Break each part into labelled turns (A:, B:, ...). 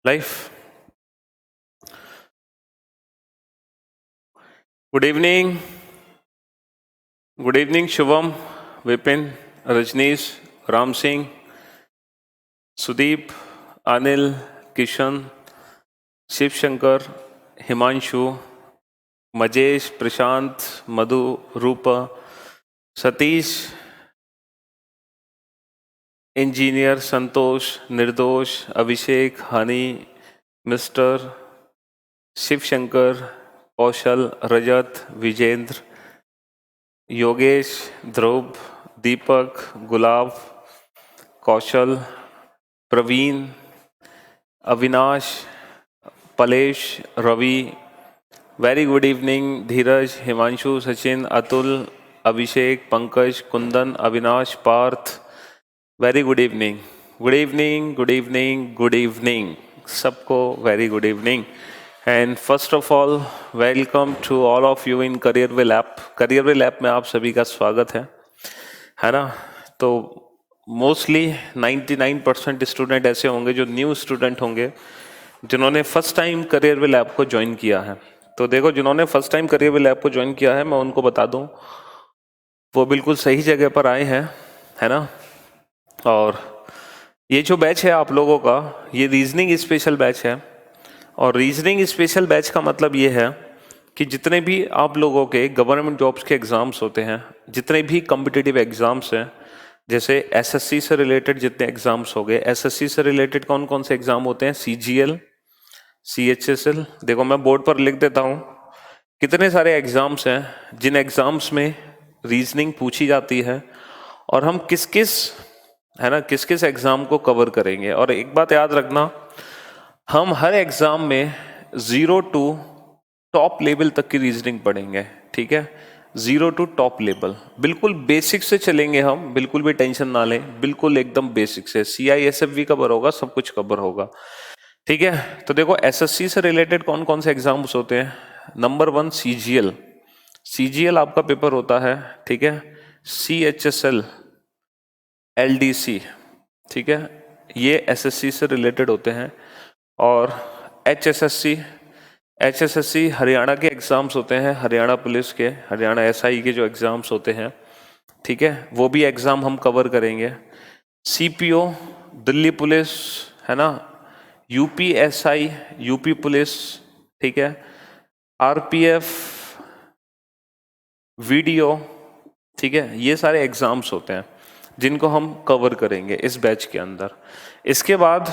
A: Life. Good evening. Good evening, Shubham, Vipin, Rajneesh, Ram Singh, Sudeep, Anil, Kishan, Shiv Shankar, Himanshu, Majesh, Prashant, Madhu, Rupa, Satish, Engineer, Santosh, Nirdosh, Abhishek, Hani, Mr. Shiv Shankar, Kaushal, Rajat, Vijender, Yogesh, Dhruv, Deepak, Gulab, Kaushal, Praveen, Avinash, Palesh, Ravi, very good evening, Dheeraj, Himanshu, Sachin, Atul, Abhishek, Pankaj, Kundan, Avinash, Parth, very good evening, good evening, good evening, good evening, सबको very good evening. And first of all welcome to all of you in Careerwill app. Careerwill app में आप सभी का स्वागत है ना. तो mostly 99% student ऐसे होंगे जो न्यू स्टूडेंट होंगे जिन्होंने फर्स्ट टाइम करियरविल ऐप को ज्वाइन किया है. तो देखो, जिन्होंने फर्स्ट टाइम करियरविल ऐप को ज्वाइन किया है, मैं उनको बता दूं वो बिल्कुल सही जगह पर आए हैं, है ना. और ये जो बैच है आप लोगों का, ये रीजनिंग स्पेशल बैच है. और रीजनिंग स्पेशल बैच का मतलब ये है कि जितने भी आप लोगों के गवर्नमेंट जॉब्स के एग्ज़ाम्स होते हैं, जितने भी कॉम्पिटिटिव एग्ज़ाम्स हैं, जैसे एसएससी से रिलेटेड जितने एग्ज़ाम्स हो गए, एसएससी से रिलेटेड कौन कौन से एग्ज़ाम होते हैं, सीजीएल, सीएचएसएल. देखो मैं बोर्ड पर लिख देता हूँ कितने सारे एग्ज़ाम्स हैं जिन एग्ज़ाम्स में रीजनिंग पूछी जाती है, और हम किस किस एग्ज़ाम को कवर करेंगे. और एक बात याद रखना, हम हर एग्जाम में 0 टू टॉप लेवल तक की रीजनिंग पढ़ेंगे, ठीक है. 0 टू टॉप लेवल, बिल्कुल बेसिक से चलेंगे हम, बिल्कुल भी टेंशन ना लें, बिल्कुल एकदम बेसिक से. CISF भी कवर होगा, सब कुछ कवर होगा, ठीक है. तो देखो, एसएससी से रिलेटेड कौन कौन से एग्जाम्स होते हैं. Number 1 CGL. सीजीएल आपका पेपर होता है, ठीक है. CHSL, LDC, ठीक है, ये एसएससी से रिलेटेड होते हैं. और HSSC हरियाणा के एग्ज़ाम्स होते हैं, हरियाणा पुलिस के, हरियाणा SI के जो एग्ज़ाम्स होते हैं, ठीक है, वो भी एग्ज़ाम हम कवर करेंगे. CPO दिल्ली पुलिस, है ना, UPSI यूपी पुलिस, ठीक है, RPF, वीडियो, ठीक है, ये सारे एग्ज़ाम्स होते हैं जिनको हम कवर करेंगे इस बैच के अंदर. इसके बाद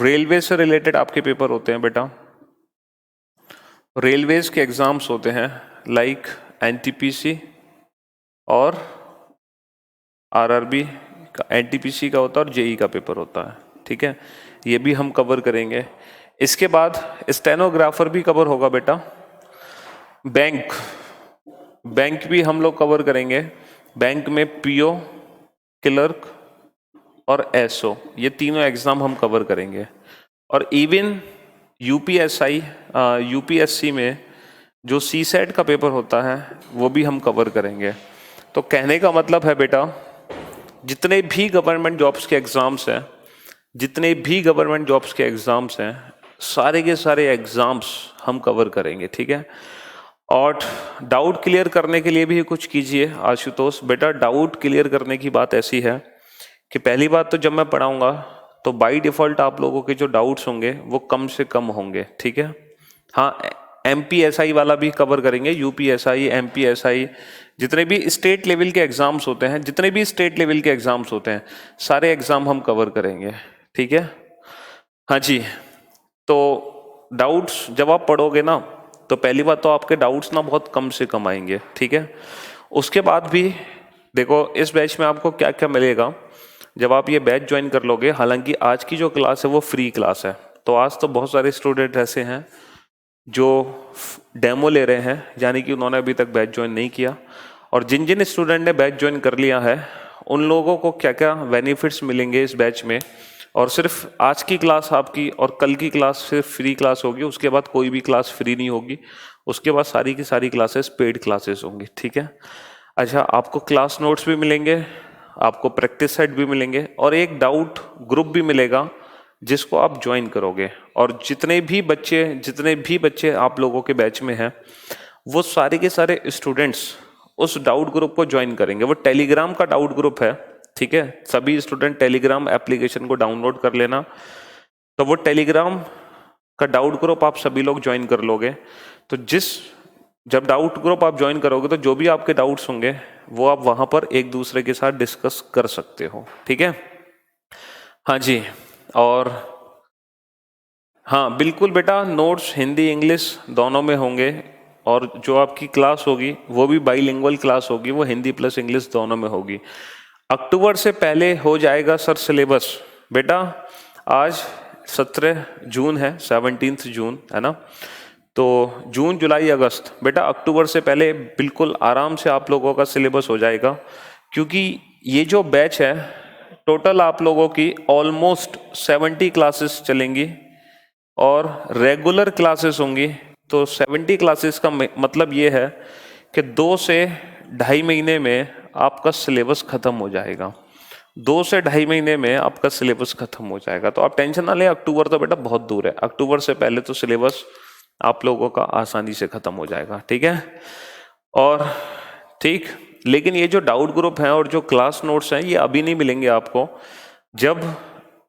A: रेलवे से रिलेटेड आपके पेपर होते हैं बेटा. रेलवेज के एग्जाम्स होते हैं लाइक NTPC और RRB का. NTPC का होता है और JEE का पेपर होता है, ठीक है, ये भी हम कवर करेंगे. इसके बाद स्टेनोग्राफर भी कवर होगा बेटा. बैंक भी हम लोग कवर करेंगे. बैंक में PO, क्लर्क और SO, ये तीनों एग्जाम हम कवर करेंगे. और इवन UPSC में जो CSET का पेपर होता है वो भी हम कवर करेंगे. तो कहने का मतलब है बेटा, जितने भी गवर्नमेंट जॉब्स के एग्ज़ाम्स हैं, सारे के सारे एग्ज़ाम्स हम कवर करेंगे, ठीक है. और डाउट क्लियर करने के लिए भी कुछ कीजिए आशुतोष. बेटा, डाउट क्लियर करने की बात ऐसी है कि पहली बात तो जब मैं पढ़ाऊँगा तो बाय डिफ़ॉल्ट आप लोगों के जो डाउट्स होंगे वो कम से कम होंगे, ठीक है. हाँ, MPSI वाला भी कवर करेंगे, UPSI, MPSI, जितने भी स्टेट लेवल के एग्ज़ाम्स होते हैं, सारे एग्ज़ाम हम कवर करेंगे, ठीक है. हाँ जी. तो डाउट्स जब आप पढ़ोगे ना, तो पहली बात तो आपके डाउट्स ना बहुत कम से कम आएंगे, ठीक है. उसके बाद भी देखो, इस बैच में आपको क्या क्या मिलेगा जब आप ये बैच ज्वाइन कर लोगे. हालांकि आज की जो क्लास है वो फ्री क्लास है, तो आज तो बहुत सारे स्टूडेंट ऐसे हैं जो डेमो ले रहे हैं, यानी कि उन्होंने अभी तक बैच ज्वाइन नहीं किया. और जिन जिन स्टूडेंट ने बैच ज्वाइन कर लिया है उन लोगों को क्या क्या बेनिफिट्स मिलेंगे इस बैच में. और सिर्फ आज की क्लास आपकी और कल की क्लास सिर्फ फ्री क्लास होगी, उसके बाद कोई भी क्लास फ्री नहीं होगी. उसके बाद सारी की सारी क्लासेस पेड क्लासेस होंगी, ठीक है. अच्छा, आपको क्लास नोट्स भी मिलेंगे, आपको प्रैक्टिस सेट भी मिलेंगे, और एक डाउट ग्रुप भी मिलेगा जिसको आप ज्वाइन करोगे, और जितने भी बच्चे आप लोगों के बैच में हैं वो सारे के सारे स्टूडेंट्स उस डाउट ग्रुप को ज्वाइन करेंगे। वो टेलीग्राम का डाउट ग्रुप है, ठीक है। सभी स्टूडेंट टेलीग्राम एप्लीकेशन को डाउनलोड कर लेना। तो वो टेलीग्राम का डाउट ग्रुप आप सभी लोग ज्वाइन कर लोगे। तो जब डाउट ग्रुप आप ज्वाइन करोगे तो जो भी आपके डाउट्स होंगे वो आप वहां पर एक दूसरे के साथ डिस्कस कर सकते हो, ठीक है। हाँ जी, और हाँ बिल्कुल बेटा, नोट्स हिंदी इंग्लिश दोनों में होंगे, और जो आपकी क्लास होगी वो भी बाइलिंगुअल क्लास होगी, वो हिंदी प्लस इंग्लिश दोनों में होगी। अक्टूबर से पहले हो जाएगा सर सिलेबस। बेटा आज 17 जून है, 17 जून है ना, तो जून जुलाई अगस्त, बेटा अक्टूबर से पहले बिल्कुल आराम से आप लोगों का सिलेबस हो जाएगा। क्योंकि ये जो बैच है टोटल आप लोगों की ऑलमोस्ट 70 क्लासेस चलेंगी और रेगुलर क्लासेस होंगी। तो 70 क्लासेस का मतलब ये है कि 2 से ढाई महीने में आपका सिलेबस खत्म हो जाएगा। 2 से ढाई महीने में आपका सिलेबस खत्म हो जाएगा। तो आप टेंशन ना लें, अक्टूबर तो बेटा बहुत दूर है, अक्टूबर से पहले तो सिलेबस आप लोगों का आसानी से खत्म हो जाएगा, ठीक है। और ठीक, लेकिन ये जो डाउट ग्रुप है और जो क्लास नोट्स हैं ये अभी नहीं मिलेंगे आपको। जब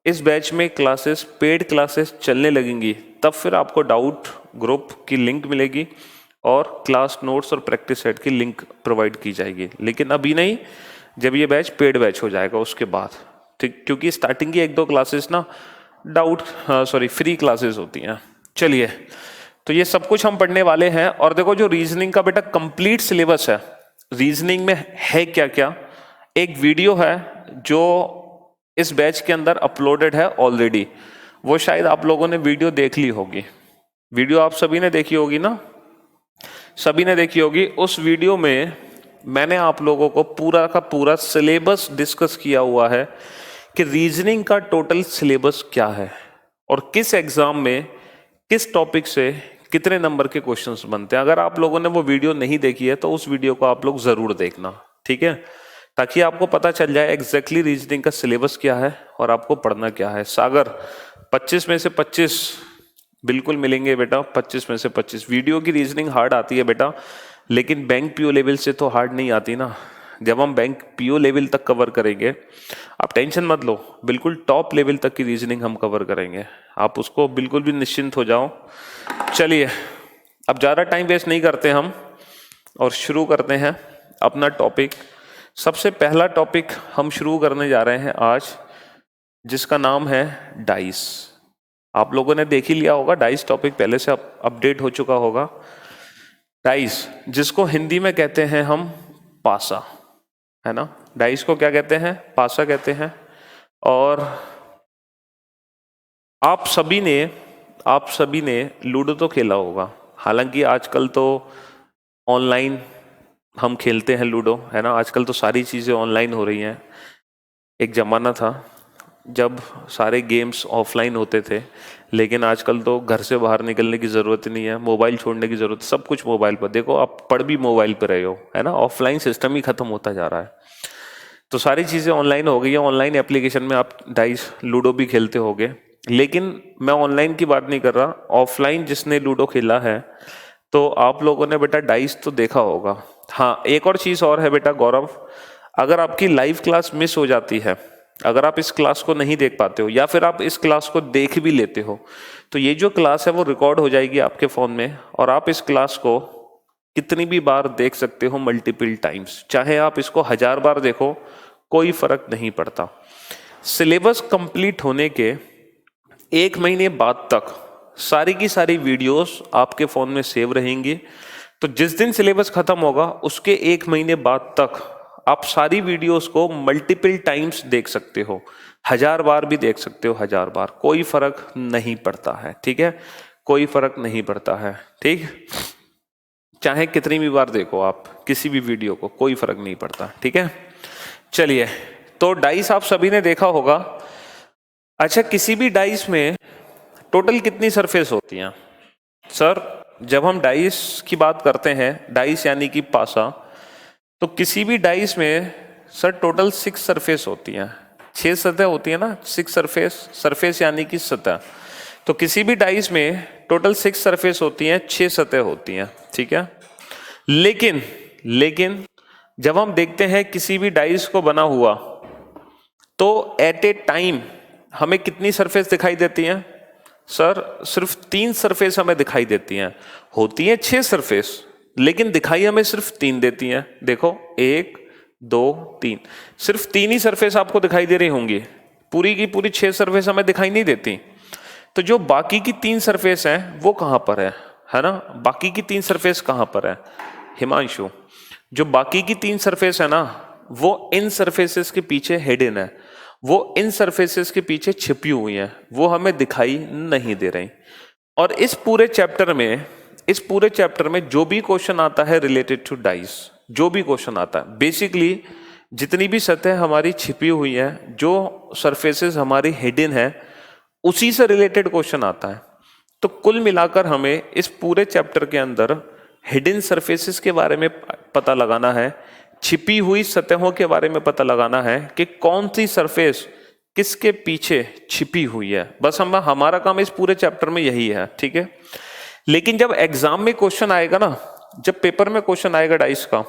A: इस बैच में क्लासेस, पेड क्लासेस चलने लगेंगी तब फिर आपको डाउट ग्रुप की लिंक मिलेगी और क्लास नोट्स और प्रैक्टिस सेट की लिंक प्रोवाइड की जाएगी, लेकिन अभी नहीं, जब ये बैच पेड बैच हो जाएगा उसके बाद, ठीक। क्योंकि स्टार्टिंग की 1-2 क्लासेस ना फ्री क्लासेस होती हैं। चलिए, तो ये सब कुछ हम पढ़ने वाले हैं। और देखो जो रीजनिंग का बेटा कंप्लीट सिलेबस है, रीजनिंग में है क्या क्या, एक वीडियो है जो इस बैच के अंदर अपलोडेड है ऑलरेडी, वो शायद आप लोगों ने वीडियो देख ली होगी। वीडियो आप सभी ने देखी होगी ना, सभी ने देखी होगी। उस वीडियो में मैंने आप लोगों को पूरा का पूरा सिलेबस डिस्कस किया हुआ है कि रीजनिंग का टोटल सिलेबस क्या है और किस एग्जाम में किस टॉपिक से कितने नंबर के क्वेश्चंस बनते हैं। अगर आप लोगों ने वो वीडियो नहीं देखी है तो उस वीडियो को आप लोग जरूर देखना, ठीक है, ताकि आपको पता चल जाए एग्जैक्टली रीजनिंग का सिलेबस क्या है और आपको पढ़ना क्या है। सागर 25 में से 25 बिल्कुल मिलेंगे बेटा, 25 में से 25। वीडियो की रीजनिंग हार्ड आती है बेटा, लेकिन बैंक पीओ लेवल से तो हार्ड नहीं आती ना। जब हम बैंक पीओ लेवल तक कवर करेंगे, आप टेंशन मत लो, बिल्कुल टॉप लेवल तक की रीजनिंग हम कवर करेंगे, आप उसको बिल्कुल भी निश्चिंत हो जाओ। चलिए, अब ज़्यादा टाइम वेस्ट नहीं करते हम और शुरू करते हैं अपना टॉपिक। सबसे पहला टॉपिक हम शुरू करने जा रहे हैं आज, जिसका नाम है डाइस। आप लोगों ने देख ही लिया होगा, डाइस टॉपिक पहले से अपडेट हो चुका होगा। डाइस, जिसको हिंदी में कहते हैं हम पासा, है ना। डाइस को क्या कहते हैं? पासा कहते हैं। और आप सभी ने लूडो तो खेला होगा, हालांकि आजकल तो ऑनलाइन हम खेलते हैं लूडो, है ना। आजकल तो सारी चीज़ें ऑनलाइन हो रही हैं। एक ज़माना था जब सारे गेम्स ऑफलाइन होते थे, लेकिन आजकल तो घर से बाहर निकलने की ज़रूरत नहीं है, मोबाइल छोड़ने की ज़रूरत, सब कुछ मोबाइल पर। देखो आप पढ़ भी मोबाइल पर रहे हो, है ना। ऑफलाइन सिस्टम ही ख़त्म होता जा रहा है, तो सारी चीज़ें ऑनलाइन हो गई हैं। ऑनलाइन एप्लीकेशन में आप डाइस लूडो भी खेलते होगे, लेकिन मैं ऑनलाइन की बात नहीं कर रहा। ऑफलाइन जिसने लूडो खेला है तो आप लोगों ने बेटा डाइस तो देखा होगा। हाँ, एक और चीज़ और है बेटा गौरव, अगर आपकी लाइव क्लास मिस हो जाती है, अगर आप इस क्लास को नहीं देख पाते हो या फिर आप इस क्लास को देख भी लेते हो, तो ये जो क्लास है वो रिकॉर्ड हो जाएगी आपके फ़ोन में और आप इस क्लास को कितनी भी बार देख सकते हो, मल्टीपल टाइम्स। चाहे आप इसको 1000 बार देखो, कोई फर्क नहीं पड़ता। सिलेबस कंप्लीट होने के 1 महीने बाद तक सारी की सारी वीडियोस आपके फ़ोन में सेव रहेंगी। तो जिस दिन सिलेबस खत्म होगा उसके 1 महीने बाद तक आप सारी वीडियोस को मल्टीपल टाइम्स देख सकते हो, 1000 बार भी देख सकते हो, 1000 बार, कोई फर्क नहीं पड़ता है, ठीक है, कोई फर्क नहीं पड़ता है, ठीक। चाहे कितनी भी बार देखो आप किसी भी वीडियो को, कोई फर्क नहीं पड़ता, ठीक है। चलिए, तो डाइस आप सभी ने देखा होगा। अच्छा, किसी भी डाइस में टोटल कितनी सरफेस होती हैं? सर, जब हम डाइस की बात करते हैं, डाइस यानी कि पासा, तो किसी भी डाइस में सर टोटल 6 सरफेस होती हैं। 6 सतह होती है ना, 6 सरफेस, सरफेस यानी कि सतह। तो किसी भी डाइस में टोटल 6 सरफेस होती हैं, 6 सतह होती हैं, ठीक है। लेकिन जब हम देखते हैं किसी भी डाइस को बना हुआ, तो एट ए टाइम हमें कितनी सरफेस दिखाई देती हैं? सर सिर्फ 3 सरफेस हमें दिखाई देती हैं। होती हैं 6 सरफेस, लेकिन दिखाई हमें सिर्फ 3 देती हैं। देखो 1 2 3, सिर्फ 3 ही सरफेस आपको दिखाई दे रही होंगी, पूरी की पूरी 6 सरफेस हमें दिखाई नहीं देती। तो जो बाकी की 3 सरफेस हैं वो कहां पर है ना? बाकी की 3 सरफेस कहां पर है हिमांशु? जो बाकी की 3 सरफेस है ना, वो इन सरफेसेस के पीछे हिडन है, वो इन सरफेसेस के पीछे छिपी हुई हैं, वो हमें दिखाई नहीं दे रही। और इस पूरे चैप्टर में जो भी क्वेश्चन आता है रिलेटेड टू डाइस, जो भी क्वेश्चन आता है, बेसिकली जितनी भी सतह हमारी छिपी हुई है, जो सरफेसेस हमारी हिडन है, उसी से रिलेटेड क्वेश्चन आता है। तो कुल मिलाकर हमें इस पूरे चैप्टर के अंदर हिडन सरफेसेस के बारे में पता लगाना है, छिपी हुई सतहों के बारे में पता लगाना है कि कौन सी सरफेस किसके पीछे छिपी हुई है। बस हमारा काम इस पूरे चैप्टर में यही है, ठीक है। लेकिन जब एग्जाम में क्वेश्चन आएगा ना, जब पेपर में क्वेश्चन आएगा डाइस का,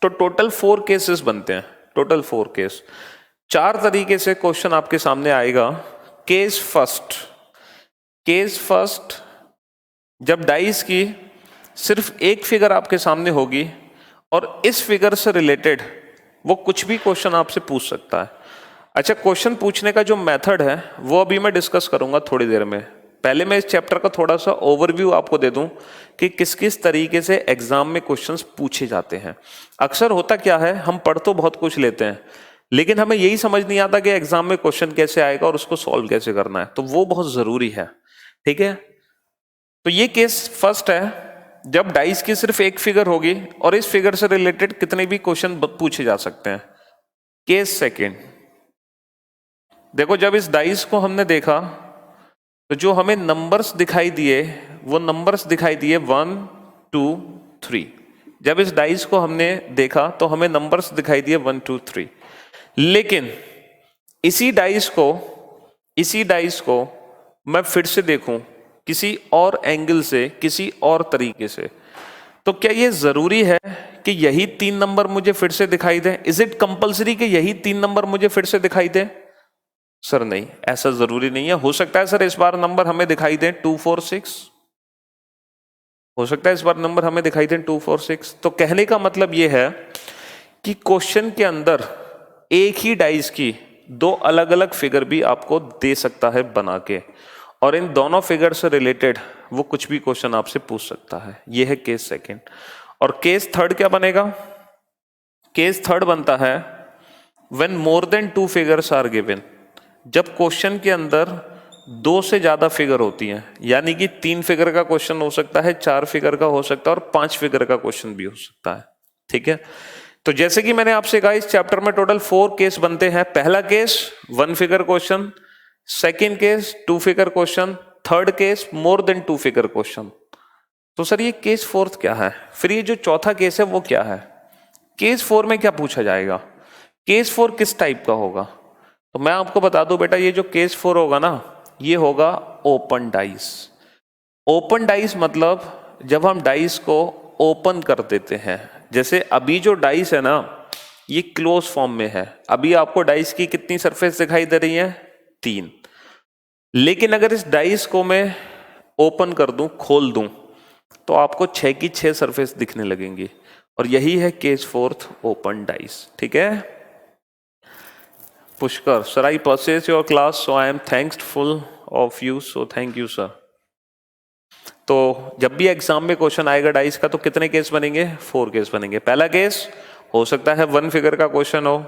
A: तो टोटल 4 केसेस बनते हैं, टोटल 4 केस। 4 तरीके से क्वेश्चन आपके सामने आएगा। केस फर्स्ट, जब डाइस की सिर्फ एक फिगर आपके सामने होगी और इस फिगर से रिलेटेड वो कुछ भी क्वेश्चन आपसे पूछ सकता है। अच्छा, क्वेश्चन पूछने का जो मेथड है वो अभी मैं डिस्कस करूंगा थोड़ी देर में। पहले मैं इस चैप्टर का थोड़ा सा ओवरव्यू आपको दे दूं कि किस किस तरीके से एग्जाम में क्वेश्चंस पूछे जाते हैं। अक्सर होता क्या है, हम पढ़ तो बहुत कुछ लेते हैं, लेकिन हमें यही समझ नहीं आता कि एग्जाम में क्वेश्चन कैसे आएगा और उसको सॉल्व कैसे करना है। तो वो बहुत जरूरी है, ठीक है। तो ये केस फर्स्ट है, जब डाइस की सिर्फ एक फिगर होगी और इस फिगर से रिलेटेड कितने भी क्वेश्चन पूछे जा सकते हैं। केस सेकंड, देखो जब इस डाइस को हमने देखा तो जो हमें नंबर्स दिखाई दिए, वो नंबर्स दिखाई दिए 1 2 3। जब इस डाइस को हमने देखा तो हमें नंबर्स दिखाई दिए 1 2 3। लेकिन इसी डाइस को मैं फिर से देखूं किसी और एंगल से, किसी और तरीके से, तो क्या ये जरूरी है कि यही 3 नंबर मुझे फिर से दिखाई दे? इज इट कंपल्सरी कि यही 3 नंबर मुझे फिर से दिखाई दे? सर नहीं, ऐसा जरूरी नहीं है। हो सकता है सर इस बार नंबर हमें दिखाई दे 2 4 6, हो सकता है इस बार नंबर हमें दिखाई दे 2 4 6। तो कहने का मतलब यह है कि क्वेश्चन के अंदर एक ही डाइस की 2 अलग अलग फिगर भी आपको दे सकता है बना के, और इन दोनों फिगर से रिलेटेड वो कुछ भी क्वेश्चन आपसे पूछ सकता है। ये है केस सेकंड। और केस थर्ड क्या बनेगा? केस थर्ड बनता है when more than 2 figures are given, जब क्वेश्चन के अंदर 2 से ज्यादा फिगर होती हैं, यानी कि 3 फिगर का क्वेश्चन हो सकता है, 4 फिगर का हो सकता है और 5 फिगर का क्वेश्चन भी हो सकता है, ठीक है। तो जैसे कि मैंने आपसे कहा, इस चैप्टर में टोटल 4 केस बनते हैं। पहला case 1 figure question, second case 2 figure question, third case मोर देन 2 फिगर क्वेश्चन। तो सर ये केस फोर्थ क्या है? फिर ये जो चौथा केस है वो क्या है? केस 4 में क्या पूछा जाएगा? केस 4 किस टाइप का होगा? तो मैं आपको बता दूं बेटा, ये जो केस 4 होगा ना, ये होगा ओपन डाइस। ओपन डाइस मतलब जब हम डाइस को ओपन कर देते हैं। जैसे अभी जो डाइस है ना, ये क्लोज फॉर्म में है। अभी आपको डाइस की कितनी सरफेस दिखाई दे रही है? 3। लेकिन अगर इस डाइस को मैं ओपन कर दूं, खोल दूं, तो आपको 6 की 6 सरफेस दिखने लगेंगी, और यही है केस फोर्थ, ओपन डाइस, ठीक है। Pushkar, sir I purchase your class, so I am thanksful of you, so thank you sir. तो जब भी एग्जाम में क्वेश्चन आएगा डाइस का, तो कितने केस बनेंगे? 4 केस बनेंगे। पहला केस हो सकता है 1 फिगर का क्वेश्चन हो,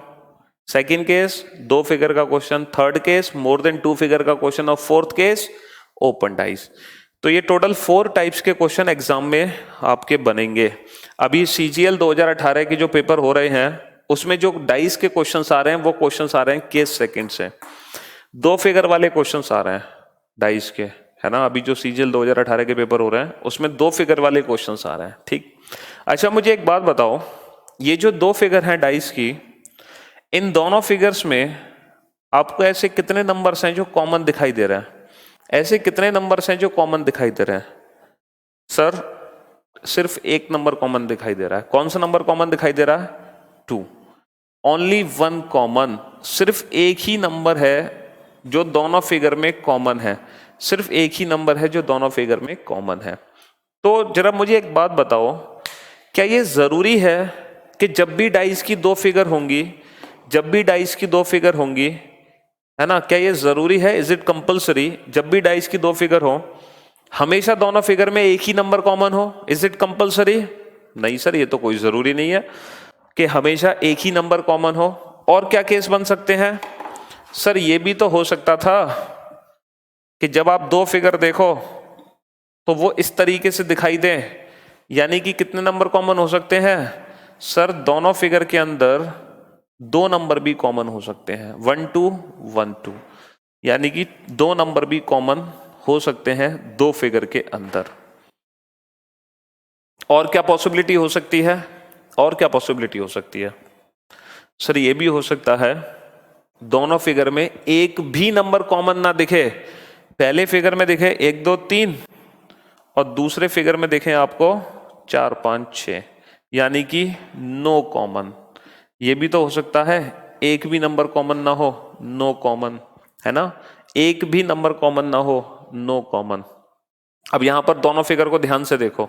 A: सेकेंड केस 2 फिगर का क्वेश्चन, थर्ड केस मोर देन 2 फिगर का क्वेश्चन, और फोर्थ केस ओपन डाइस। तो ये टोटल 4 टाइप्स के क्वेश्चन एग्जाम में आपके बनेंगे। अभी CGL 2018 के जो पेपर हो रहे हैं, उसमें जो डाइस के क्वेश्चंस आ रहे हैं, वो क्वेश्चंस आ रहे हैं केस सेकंड से। 2 फिगर वाले क्वेश्चंस आ रहे हैं डाइस के, है ना। अभी जो CGL 2018 के पेपर हो रहे हैं, उसमें 2 फिगर वाले क्वेश्चंस आ रहे हैं, ठीक। अच्छा, मुझे एक बात बताओ, ये जो 2 फिगर हैं डाइस की, इन दोनों फिगर्स में आपको ऐसे कितने नंबर्स हैं जो कॉमन दिखाई दे रहे हैं? ऐसे कितने नंबर्स हैं जो कॉमन दिखाई दे रहे हैं? सर सिर्फ एक नंबर कॉमन दिखाई दे रहा है। कौन सा नंबर कॉमन दिखाई दे रहा है? 2। ओनली वन कॉमन, सिर्फ एक ही नंबर है जो दोनों फिगर में कॉमन है। सिर्फ एक ही नंबर है जो दोनों फिगर में कॉमन है। तो जरा मुझे एक बात बताओ, क्या ये जरूरी है कि जब भी डाइस की दो फिगर होंगी, जब भी डाइस की दो फिगर होंगी, है ना, क्या ये जरूरी है? Is it compulsory? जब भी डाइस की दो फिगर हो हमेशा दोनों फिगर में एक ही नंबर कॉमन हो? Is it compulsory? नहीं सर, ये तो कोई जरूरी नहीं है कि हमेशा एक ही नंबर कॉमन हो। और क्या केस बन सकते हैं? सर ये भी तो हो सकता था कि जब आप दो फिगर देखो तो वो इस तरीके से दिखाई दे, यानी कि कितने नंबर कॉमन हो सकते हैं? सर दोनों फिगर के अंदर दो नंबर भी कॉमन हो सकते हैं, 1 2 1 2, यानी कि दो नंबर भी कॉमन हो सकते हैं दो फिगर के अंदर। और क्या पॉसिबिलिटी हो सकती है? और क्या पॉसिबिलिटी हो सकती है? सर ये भी हो सकता है दोनों फिगर में एक भी नंबर कॉमन ना दिखे। पहले फिगर में दिखे 1 2 3 और दूसरे फिगर में देखें आपको 4 5 6, यानी कि नो कॉमन। ये भी तो हो सकता है, एक भी नंबर कॉमन ना हो, नो कॉमन, है ना, एक भी नंबर कॉमन ना हो, नो कॉमन। अब यहां पर दोनों फिगर को ध्यान से देखो,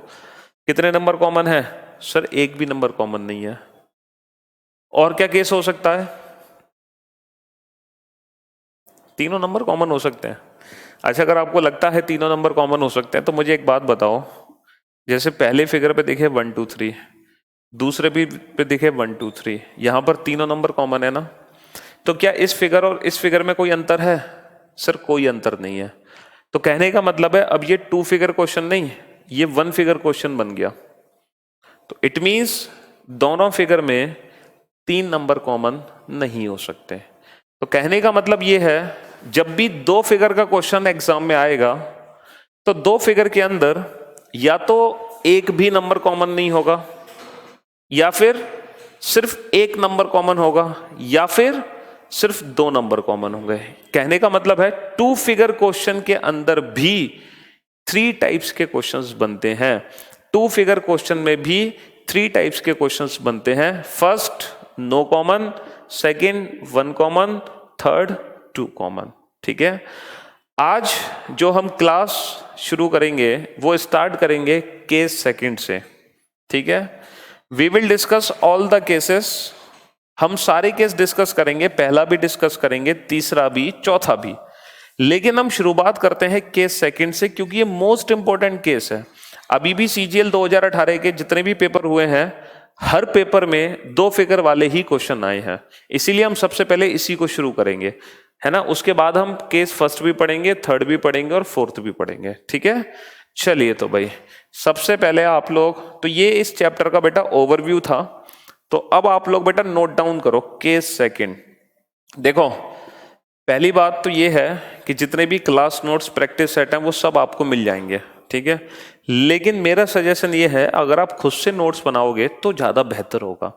A: कितने नंबर कॉमन है? सर एक भी नंबर कॉमन नहीं है। और क्या केस हो सकता है? तीनों नंबर कॉमन हो सकते हैं। अच्छा, अगर आपको लगता है तीनों नंबर कॉमन हो सकते हैं तो मुझे एक बात बताओ, जैसे पहले फिगर पे देखे 1 2 3, दूसरे भी पे देखे 1 2 3, यहां पर तीनों नंबर कॉमन है ना, तो क्या इस फिगर और इस फिगर में कोई अंतर है? सर कोई अंतर नहीं है। तो कहने का मतलब है अब ये 2 फिगर क्वेश्चन नहीं, ये 1 फिगर क्वेश्चन बन गया। तो इट मींस दोनों फिगर में 3 नंबर कॉमन नहीं हो सकते। तो कहने का मतलब ये है, जब भी दो फिगर का क्वेश्चन एग्जाम में आएगा तो दो फिगर के अंदर या तो एक भी नंबर कॉमन नहीं होगा, या फिर सिर्फ एक नंबर कॉमन होगा, या फिर सिर्फ दो नंबर कॉमन होंगे। कहने का मतलब है 2 फिगर क्वेश्चन के अंदर भी 3 टाइप्स के क्वेश्चंस बनते हैं। 2 फिगर क्वेश्चन में भी 3 टाइप्स के क्वेश्चंस बनते हैं। First no common, second 1 common, third 2 common. ठीक है, आज जो हम क्लास शुरू करेंगे वो स्टार्ट करेंगे केस सेकंड से। ठीक है, we will discuss all the cases. हम सारे केस डिस्कस करेंगे, पहला भी डिस्कस करेंगे, तीसरा भी, चौथा भी। लेकिन हम शुरुआत करते हैं केस सेकंड से, क्योंकि ये मोस्ट इंपॉर्टेंट केस है। अभी भी सीजीएल 2018 के जितने भी पेपर हुए हैं, हर पेपर में 2 फिगर वाले ही क्वेश्चन आए हैं, इसीलिए हम सबसे पहले इसी को शुरू करेंगे, है ना। उसके बाद हम केस फर्स्ट भी पढ़ेंगे, थर्ड भी पढ़ेंगे और फोर्थ भी पढ़ेंगे। ठीक है, चलिए तो भाई सबसे पहले आप लोग, तो ये इस चैप्टर का बेटा ओवरव्यू था। तो अब आप लोग बेटा नोट डाउन करो केस सेकंड। देखो पहली बात तो ये है कि जितने भी क्लास नोट्स, प्रैक्टिस सेट हैं वो सब आपको मिल जाएंगे। ठीक है, लेकिन मेरा सजेशन ये है अगर आप खुद से नोट्स बनाओगे तो ज्यादा बेहतर होगा,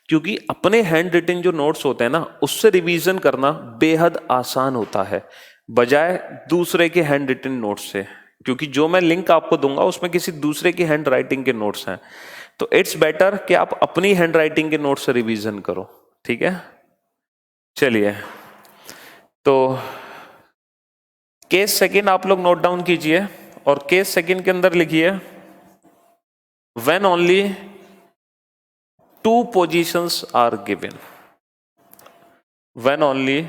A: क्योंकि अपने हैंड रिटन जो नोट्स होते हैं ना उससे रिवीजन करना बेहद आसान होता है बजाय दूसरे के हैंड रिटन नोट्स से। क्योंकि जो मैं लिंक आपको दूंगा उसमें किसी दूसरे की हैंड राइटिंग के नोट्स हैं, तो इट्स बेटर कि आप अपनी हैंड राइटिंग के नोट्स से रिवीजन करो। ठीक है, चलिए तो केस सेकंड आप लोग नोट डाउन कीजिए और केस सेकंड के अंदर लिखिए when only 2 positions are given. When only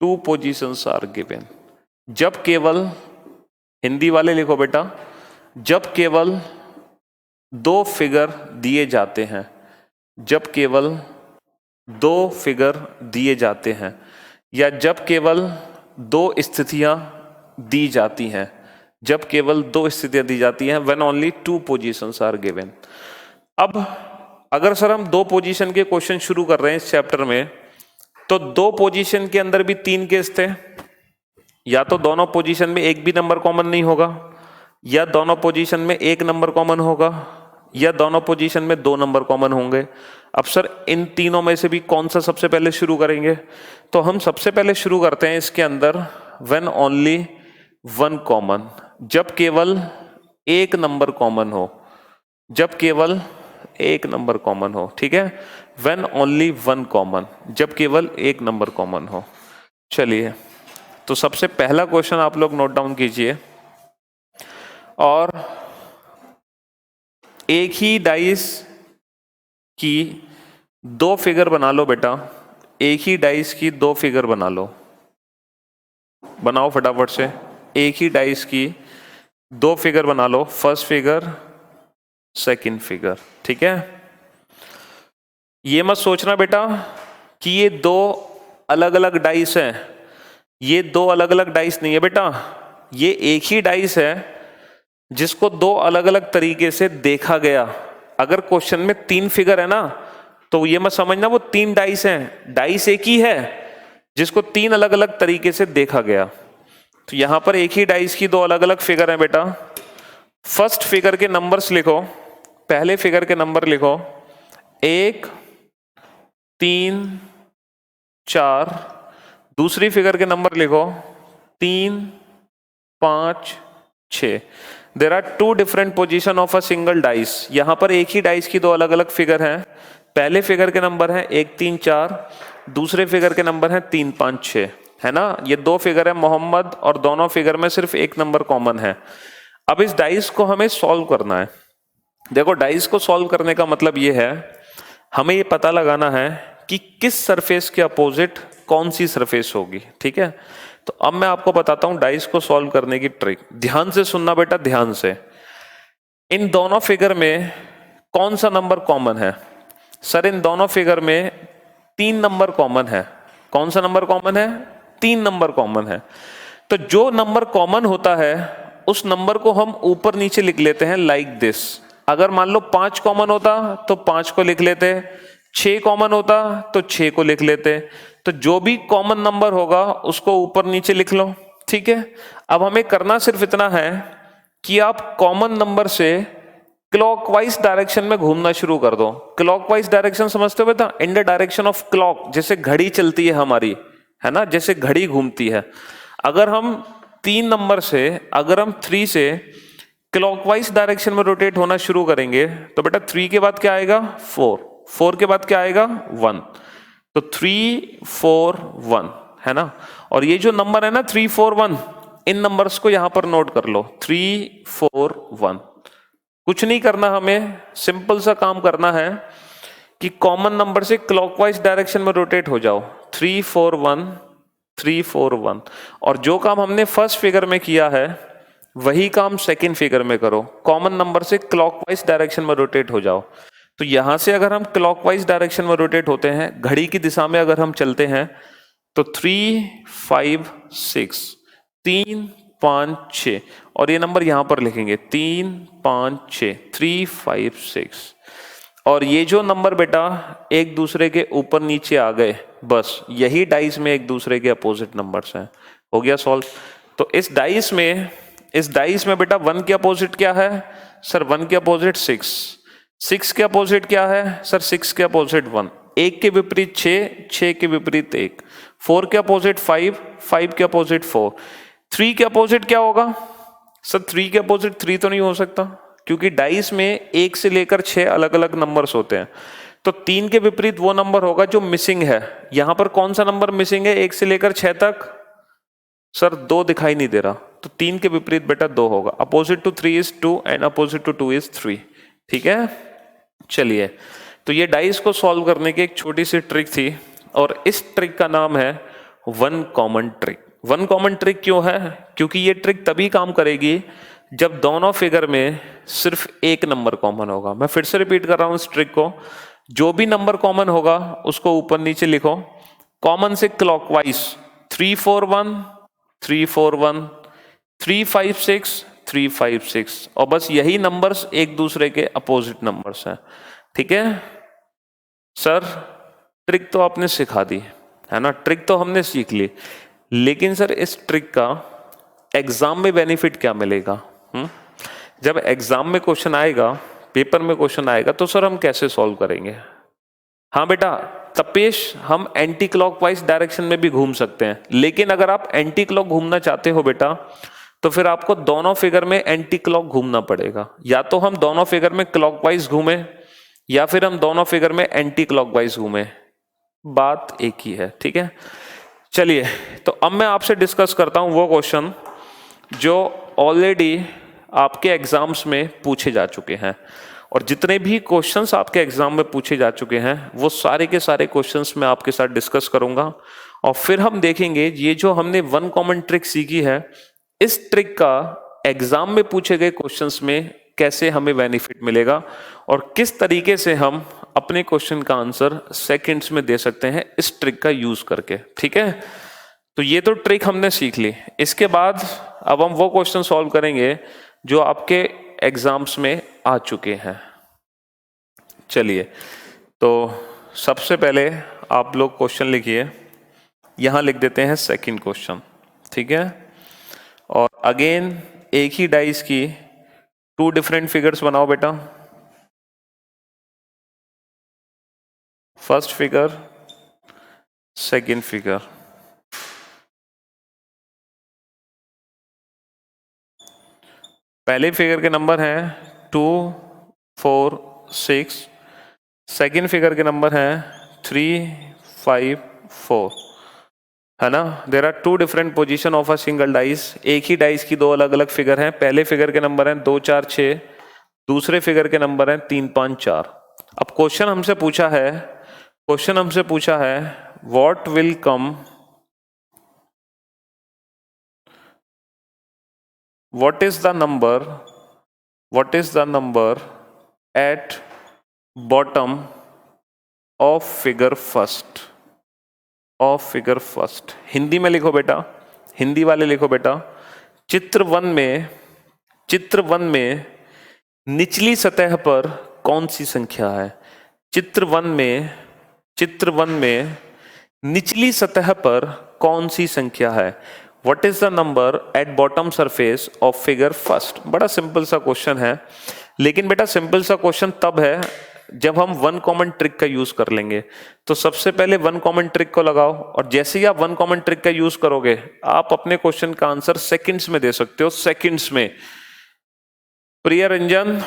A: 2 positions are given, जब केवल, हिंदी वाले लिखो बेटा, जब केवल 2 फिगर दिए जाते हैं, जब केवल 2 फिगर दिए जाते हैं, या जब केवल 2 स्थितियां दी जाती हैं, जब केवल 2 स्थितियां दी जाती हैं, when only 2 positions are given. अब अगर सर हम 2 पोजीशन के क्वेश्चन शुरू कर रहे हैं इस चैप्टर में, तो 2 पोजीशन के अंदर भी 3 केस थे, या तो दोनों पोजीशन में एक भी नंबर कॉमन नहीं होगा, या दोनों पोजीशन में एक नंबर कॉमन होगा, या दोनों पोजीशन में 2 नंबर कॉमन होंगे। अब सर इन तीनों में से भी कौन सा सबसे पहले शुरू करेंगे? तो हम सबसे पहले शुरू करते हैं इसके अंदर व्हेन ओनली वन कॉमन, जब केवल एक नंबर कॉमन हो, जब केवल एक नंबर कॉमन हो, ठीक है। व्हेन ओनली वन कॉमन, जब केवल एक नंबर कॉमन हो। चलिए, तो सबसे पहला क्वेश्चन आप लोग नोट डाउन कीजिए, और एक ही डाइस की दो फिगर बना लो बेटा, एक ही डाइस की दो फिगर बना लो, बनाओ फटाफट से। एक ही डाइस की दो फिगर बना लो, फर्स्ट फिगर सेकंड फिगर, ठीक है। ये मत सोचना बेटा कि ये दो अलग अलग डाइस हैं, ये दो अलग अलग डाइस नहीं है बेटा, ये एक ही डाइस है जिसको दो अलग अलग तरीके से देखा गया। अगर क्वेश्चन में तीन फिगर है ना, तो ये मत समझना वो तीन डाइस हैं, डाइस एक ही है जिसको तीन अलग अलग तरीके से देखा गया। तो यहां पर एक ही डाइस की दो अलग अलग फिगर है बेटा। फर्स्ट फिगर के नंबर्स लिखो, पहले फिगर के नंबर लिखो 1 3 4, दूसरी फिगर के नंबर लिखो 3 5 6। There are two different position of a single dice. यहां पर एक ही डाइस की दो अलग अलग फिगर हैं। पहले फिगर के नंबर हैं 1 3 4, दूसरे फिगर के नंबर हैं 3 5 6, है ना। ये दो फिगर है मोहम्मद, और दोनों फिगर में सिर्फ एक नंबर कॉमन है। अब इस डाइस को हमें सॉल्व करना है। देखो, डाइस को सॉल्व करने का मतलब ये है, हमें ये पता लगाना है कि किस सरफेस के अपोजिट कौन सी सरफेस होगी, ठीक है। तो अब मैं आपको बताता हूं डाइस को सॉल्व करने की ट्रिक। ध्यान से सुनना बेटा, ध्यान से। इन दोनों फिगर में कौन सा नंबर कॉमन है? सर इन दोनों फिगर में 3 नंबर कॉमन है। कौन सा नंबर कॉमन है? 3 नंबर कॉमन है। तो जो नंबर कॉमन होता है उस नंबर को हम ऊपर नीचे लिख लेते हैं लाइक दिस। अगर मान लो 5 कॉमन होता तो 5 को लिख लेते, 6 कॉमन होता तो 6 को लिख लेते। तो जो भी कॉमन नंबर होगा उसको ऊपर नीचे लिख लो, ठीक है। अब हमें करना सिर्फ इतना है कि आप कॉमन नंबर से क्लॉकवाइज डायरेक्शन में घूमना शुरू कर दो। क्लॉकवाइज डायरेक्शन समझते हो बेटा? In the direction of clock, जैसे घड़ी चलती है हमारी, है ना, जैसे घड़ी घूमती है। अगर हम 3 नंबर से, अगर हम 3 से क्लॉकवाइज डायरेक्शन में रोटेट होना शुरू करेंगे तो बेटा 3 के बाद क्या आएगा? 4, 4 के बाद क्या आएगा? 1। तो 3 4 1, है ना। और ये जो नंबर है ना 3 4 1, इन नंबर्स को यहां पर नोट कर लो, 3 4 1। कुछ नहीं करना, हमें सिंपल सा काम करना है कि कॉमन नंबर से क्लॉकवाइज डायरेक्शन में रोटेट हो जाओ, 3 4 1 3 4 1। और जो काम हमने फर्स्ट फिगर में किया है वही काम सेकंड फिगर में करो, कॉमन नंबर से क्लॉकवाइज डायरेक्शन में रोटेट हो जाओ। तो यहां से अगर हम क्लॉकवाइज डायरेक्शन में रोटेट होते हैं, घड़ी की दिशा में अगर हम चलते हैं, तो 3 5 6, 3 5 6, और ये नंबर यहां पर लिखेंगे 3 5 6, 3 5 6। और ये जो नंबर बेटा एक दूसरे के ऊपर नीचे आ गए, बस यही डाइस में एक दूसरे के अपोजिट नंबर्स हैं। हो गया सॉल्व। तो इस डाइस में बेटा 1 के अपोजिट क्या है? सर 1 के अपोजिट 6, 6 के अपोजिट क्या है? सर 6 के अपोजिट 1, 1 के विपरीत 6, 6 के विपरीत 1, 4 के अपोजिट 5, 5 के अपोजिट 4, 3 के अपोजिट क्या होगा? सर 3 के अपोजिट 3 तो नहीं हो सकता, क्योंकि डाइस में 1 से लेकर 6 अलग अलग नंबर्स होते हैं। तो 3 के विपरीत वो नंबर होगा जो मिसिंग है। यहां पर कौन सा नंबर मिसिंग है 1 से लेकर 6 तक? सर 2 दिखाई नहीं दे रहा, तो 3 के विपरीत बेटा 2 होगा। Opposite to 3 is 2 and opposite to 2 is 3, ठीक है। चलिए, तो ये डाइस को सॉल्व करने की एक छोटी सी ट्रिक थी, और इस ट्रिक का नाम है one common trick. One common trick क्यों है? क्योंकि ये ट्रिक तभी काम करेगी जब दोनों फिगर में सिर्फ एक नंबर कॉमन होगा। मैं फिर से रिपीट कर रहा हूं इस ट्रिक को, जो भी नंबर कॉमन होगा उसको ऊपर नीचे लिखो, कॉमन से क्लॉकवाइज 3 4 1 3 4 1, 3 5 6 3 5 6, और बस यही नंबर्स एक दूसरे के अपोजिट नंबर्स हैं, ठीक है। सर ट्रिक तो आपने सिखा दी, है ना, ट्रिक तो हमने सीख ली, लेकिन सर इस ट्रिक का एग्जाम में बेनिफिट क्या मिलेगा? जब एग्जाम में क्वेश्चन आएगा, पेपर में क्वेश्चन आएगा, तो सर हम कैसे सॉल्व करेंगे? हाँ बेटा तपेश, हम एंटी क्लॉकवाइज डायरेक्शन में भी घूम सकते हैं, लेकिन अगर आप एंटी क्लॉक घूमना चाहते हो बेटा तो फिर आपको दोनों फिगर में एंटी क्लॉक घूमना पड़ेगा। या तो हम दोनों फिगर में क्लॉकवाइज घूमें या फिर हम दोनों फिगर में एंटी क्लॉकवाइज घूमें, बात एक ही है, ठीक है। चलिए तो अब मैं आपसे डिस्कस करता हूं वो क्वेश्चन जो ऑलरेडी आपके एग्जाम्स में पूछे जा चुके हैं, और जितने भी क्वेश्चंस आपके एग्जाम में पूछे जा चुके हैं वो सारे के सारे क्वेश्चंस मैं आपके साथ डिस्कस करूंगा, और फिर हम देखेंगे ये जो हमने वन कॉमन ट्रिक सीखी है, इस ट्रिक का एग्जाम में पूछे गए क्वेश्चंस में कैसे हमें बेनिफिट मिलेगा और किस तरीके से हम अपने क्वेश्चन का आंसर सेकंड्स में दे सकते हैं इस ट्रिक का यूज करके, ठीक है। तो ये तो ट्रिक हमने सीख ली। इसके बाद अब हम वो क्वेश्चन सॉल्व करेंगे जो आपके एग्जाम्स में आ चुके हैं। चलिए तो सबसे पहले आप लोग क्वेश्चन लिखिए, यहां लिख देते हैं सेकंड क्वेश्चन, ठीक है। और अगेन एक ही डाइस की 2 डिफरेंट फिगर्स बनाओ बेटा। First figure, second figure. पहले फिगर के नंबर हैं 2, 4, 6। सेकंड फिगर के नंबर हैं 3, 5, 4, है ना। There are 2 different position of a single dice. एक ही डाइस की 2 अलग अलग फिगर हैं। पहले फिगर के नंबर हैं 2, 4, 6, दूसरे फिगर के नंबर हैं 3, 5, 4। अब क्वेश्चन हमसे पूछा है what will come, what is the number at bottom of figure first। Hindi में लिखो बेटा, हिंदी वाले लिखो बेटा। चित्र वन में निचली सतह पर कौन सी संख्या है। चित्र वन में निचली सतह पर कौन सी संख्या है। What is the number at bottom surface of figure first। बड़ा सिंपल सा क्वेश्चन है, लेकिन बेटा सिंपल सा क्वेश्चन तब है जब हम वन कॉमन ट्रिक का यूज कर लेंगे। तो सबसे पहले वन कॉमन ट्रिक को लगाओ, और जैसे ही आप वन कॉमन ट्रिक का यूज करोगे आप अपने क्वेश्चन का आंसर सेकंड्स में दे सकते हो, सेकंड्स में। Priya Ranjan,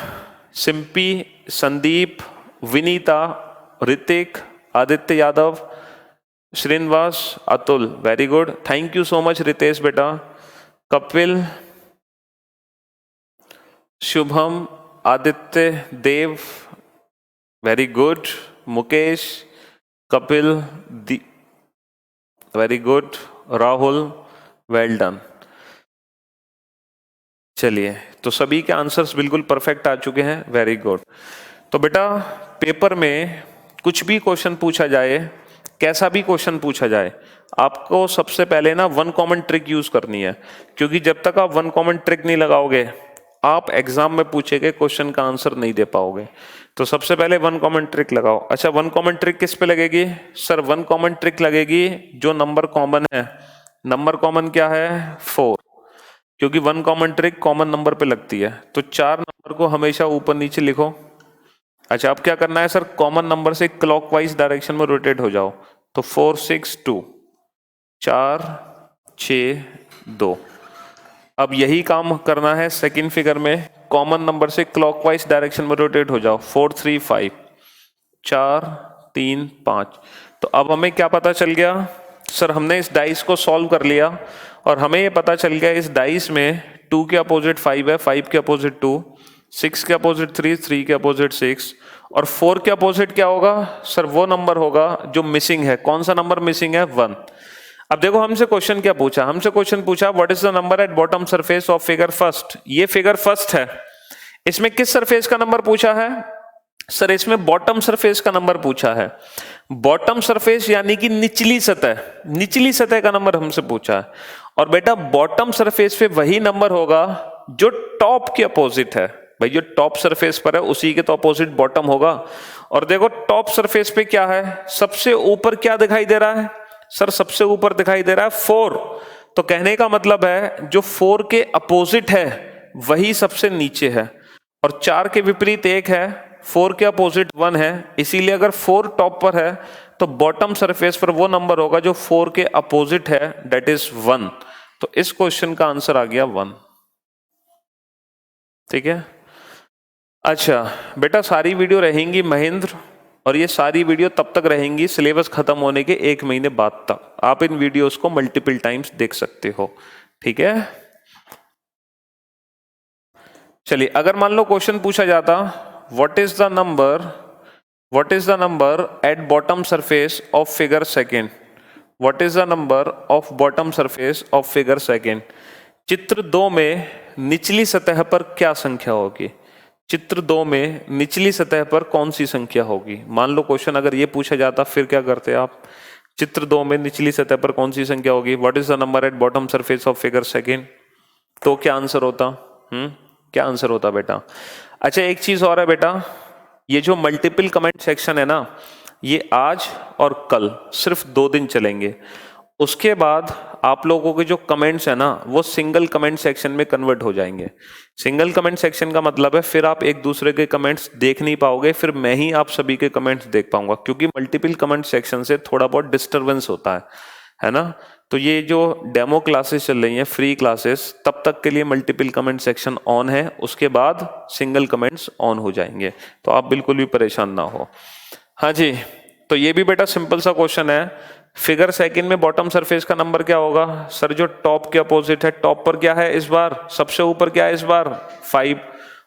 A: Simpy, Sandeep, Vinita, Hrithik, Aditya Yadav, Srinivas, Atul, very good, thank you so much Ritesh बेटा। Kapil, Shubham, Aditya, Dev, very good. Mukesh, Kapil, very good. Rahul, well done. चलिए तो सभी के आंसर्स बिल्कुल परफेक्ट आ चुके हैं, वेरी गुड। तो बेटा पेपर में कुछ भी क्वेश्चन पूछा जाए, कैसा भी क्वेश्चन पूछा जाए, आपको सबसे पहले ना वन कॉमन ट्रिक यूज करनी है, क्योंकि जब तक आप वन कॉमन ट्रिक नहीं लगाओगे आप एग्जाम में पूछे गए क्वेश्चन का आंसर नहीं दे पाओगे। तो सबसे पहले वन कॉमन ट्रिक लगाओ। अच्छा, वन कॉमन ट्रिक किस पे लगेगी सर? वन कॉमन ट्रिक लगेगी जो नंबर कॉमन है। नंबर कॉमन क्या है? 4, क्योंकि one common trick common number पे लगती है। तो 4 नंबर को हमेशा ऊपर नीचे लिखो। अच्छा, अब क्या करना है सर? कॉमन नंबर से क्लॉकवाइज डायरेक्शन में रोटेट हो जाओ। तो 4, 6, 2, 4, 6, 2। अब यही काम करना है सेकंड फिगर में, कॉमन नंबर से क्लॉकवाइज डायरेक्शन में रोटेट हो जाओ। 4, 3, 5, 4, 3, 5। तो अब हमें क्या पता चल गया सर? हमने इस डाइस को सॉल्व कर लिया और हमें ये पता चल गया इस डाइस में 2 के अपोजिट 5 है, 5 के अपोजिट 2, 6 के अपोजिट 3, 3 के अपोजिट 6, और 4 के अपोजिट क्या होगा सर? वो नंबर होगा जो मिसिंग है। कौन सा नंबर मिसिंग है? 1। अब देखो हमसे क्वेश्चन क्या पूछा? हमसे क्वेश्चन पूछा what is the number at bottom surface of figure first. ये फिगर फर्स्ट है, इसमें किस सरफेस का नंबर पूछा है सर? इसमें बॉटम सरफेस का नंबर पूछा है। बॉटम सरफेस यानी कि निचली सतह, निचली सतह का नंबर हमसे पूछा है। और बेटा बॉटम सरफेस पे वही नंबर होगा जो टॉप के अपोजिट है। भाई जो टॉप सरफेस पर है उसी के तो अपोजिट बॉटम होगा। और देखो टॉप सरफेस पे क्या है? सबसे ऊपर क्या दिखाई दे रहा है सर? सबसे ऊपर दिखाई दे रहा है 4। तो कहने का मतलब है जो 4 के अपोजिट है वही सबसे नीचे है, और 4 के विपरीत 1 है, 4 के अपोजिट 1 है, इसीलिए अगर 4 टॉप पर है तो बॉटम सरफेस पर वो नंबर होगा जो 4 के अपोजिट है, दैट इज 1। तो इस क्वेश्चन का आंसर आ गया 1। ठीक है। अच्छा बेटा, सारी वीडियो रहेंगी महेंद्र, और ये सारी वीडियो तब तक रहेंगी सिलेबस खत्म होने के 1 महीने बाद तक। आप इन वीडियोस को मल्टीपल टाइम्स देख सकते हो। ठीक है। चलिए, अगर मान लो क्वेश्चन पूछा जाता what is the number at bottom surface of figure second, what is the number of bottom surface of figure second, चित्र 2 में निचली सतह पर क्या संख्या होगी? चित्र 2 में निचली सतह पर कौन सी संख्या होगी? मान लो क्वेश्चन अगर ये पूछा जाता, फिर क्या करते आप? चित्र 2 में निचली सतह पर कौन सी संख्या होगी? What is the number at bottom surface of figure second, तो क्या आंसर होता? क्या आंसर होता बेटा? अच्छा, एक चीज और है बेटा, ये जो मल्टीपल कमेंट सेक्शन है ना, ये आज और कल सिर्फ 2 दिन चलेंगे। उसके बाद आप लोगों के जो कमेंट्स है ना, वो सिंगल कमेंट सेक्शन में कन्वर्ट हो जाएंगे। सिंगल कमेंट सेक्शन का मतलब है फिर आप एक दूसरे के कमेंट्स देख नहीं पाओगे, फिर मैं ही आप सभी के कमेंट्स देख पाऊंगा, क्योंकि मल्टीपल कमेंट सेक्शन से थोड़ा बहुत डिस्टर्बेंस होता है ना। तो ये जो डेमो क्लासेस चल रही हैं, फ्री क्लासेस, तब तक के लिए मल्टीपल कमेंट सेक्शन ऑन है, उसके बाद सिंगल कमेंट्स ऑन हो जाएंगे, तो आप बिल्कुल भी परेशान ना हो। हाँ जी, तो ये भी बेटा सिंपल सा क्वेश्चन है। फिगर सेकंड में बॉटम सरफेस का नंबर क्या होगा? सर जो टॉप के अपोजिट है, टॉप पर क्या है इस बार? सबसे ऊपर क्या है इस बार? 5,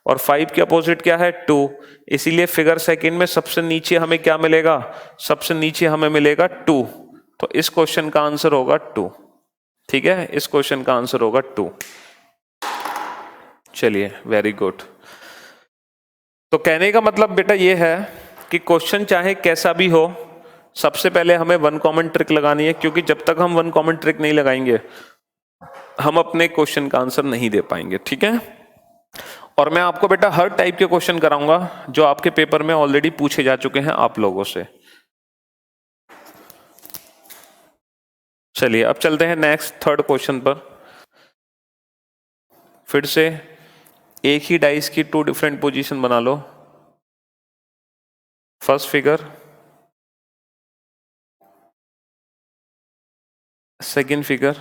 A: और 5 के अपोजिट क्या है? 2। इसीलिए फिगर सेकंड में सबसे नीचे हमें क्या मिलेगा? सबसे नीचे हमें मिलेगा 2। तो इस क्वेश्चन का आंसर होगा 2। ठीक है, इस क्वेश्चन का आंसर होगा 2। चलिए, वेरी गुड। तो कहने का मतलब बेटा ये है कि क्वेश्चन चाहे कैसा भी हो, सबसे पहले हमें 1 कॉमन ट्रिक लगानी है, क्योंकि जब तक हम 1 कॉमन ट्रिक नहीं लगाएंगे हम अपने क्वेश्चन का आंसर नहीं दे पाएंगे। ठीक है। और मैं आपको बेटा हर टाइप के क्वेश्चन कराऊंगा जो आपके पेपर में ऑलरेडी पूछे जा चुके हैं आप लोगों से। चलिए, अब चलते हैं नेक्स्ट थर्ड क्वेश्चन पर। फिर से एक ही डाइस की 2 डिफरेंट पोजीशन बना लो। First figure, second figure.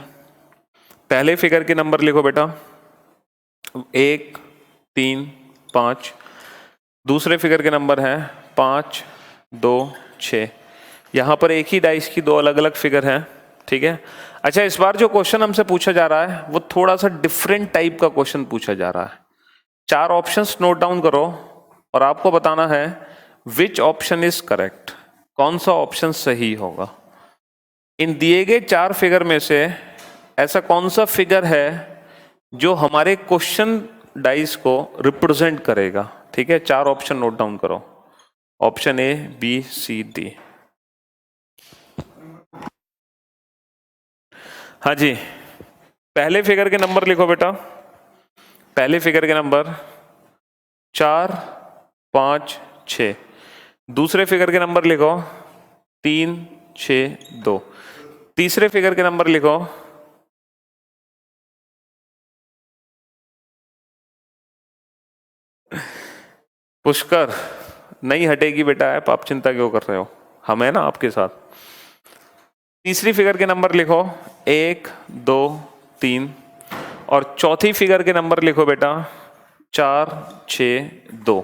A: पहले फिगर के नंबर लिखो बेटा 1, 3, 5। दूसरे फिगर के नंबर हैं 5, 2, 6। यहां पर एक ही डाइस की 2 अलग अलग फिगर हैं। ठीक है। अच्छा, इस बार जो क्वेश्चन हमसे पूछा जा रहा है वो थोड़ा सा डिफरेंट टाइप का क्वेश्चन पूछा जा रहा है। 4 ऑप्शंस नोट डाउन करो और आपको बताना है विच ऑप्शन इज करेक्ट, कौन सा ऑप्शन सही होगा। इन दिए गए 4 फिगर में से ऐसा कौन सा फिगर है जो हमारे क्वेश्चन डाइस को रिप्रेजेंट करेगा? ठीक है, 4 ऑप्शन नोट डाउन करो। Option A, B, C, D. हाँ जी, पहले फिगर के नंबर लिखो बेटा। पहले फिगर के नंबर 4, 5, 6। दूसरे फिगर के नंबर लिखो 3, 6, 2। तीसरे फिगर के नंबर लिखो पुष्कर। नहीं हटेगी बेटा ऐप, आप चिंता क्यों कर रहे हो, हम है ना आपके साथ। तीसरी फिगर के नंबर लिखो 1, 2, 3। और चौथी फिगर के नंबर लिखो बेटा 4, 6, 2।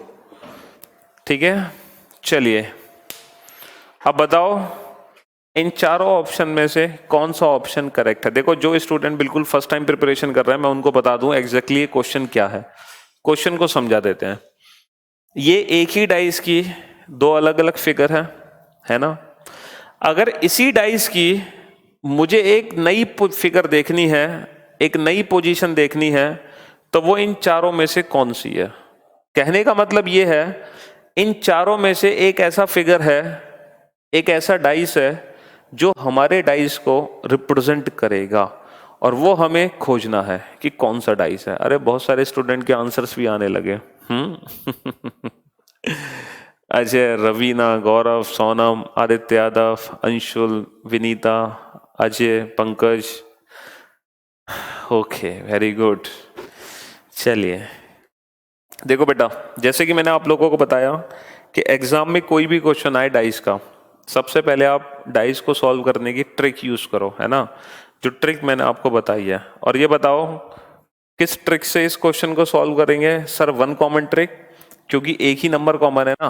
A: ठीक है। चलिए, अब बताओ इन चारों ऑप्शन में से कौन सा ऑप्शन करेक्ट है। देखो, जो स्टूडेंट बिल्कुल फर्स्ट टाइम प्रिपरेशन कर रहे हैं, मैं उनको बता दूं एग्जैक्टली ये क्वेश्चन क्या है। क्वेश्चन को समझा देते हैं। ये एक ही डाइस की 2 अलग अलग फिगर है ना। अगर इसी डाइस की मुझे एक नई फिगर देखनी है, एक नई पोजीशन देखनी है, तो वो इन चारों में से कौन सी है? कहने का मतलब ये है, इन चारों में से एक ऐसा फिगर है, एक ऐसा डाइस है जो हमारे डाइस को रिप्रेजेंट करेगा, और वो हमें खोजना है कि कौन सा डाइस है। अरे बहुत सारे स्टूडेंट के आंसर्स भी आने लगे। Ajay, Raveena, Gaurav, Sonam, Aditya Yadav, Anshul, Vinita, Ajay, Pankaj. Okay, very good. चलिए, देखो बेटा, जैसे कि मैंने आप लोगों को बताया कि एग्जाम में कोई भी क्वेश्चन आए डाइस का, सबसे पहले आप डाइस को सॉल्व करने की ट्रिक यूज करो, है ना, जो ट्रिक मैंने आपको बताई है। और ये बताओ किस ट्रिक से इस क्वेश्चन को सॉल्व करेंगे? सर वन कॉमन ट्रिक, क्योंकि एक ही नंबर कॉमन है ना,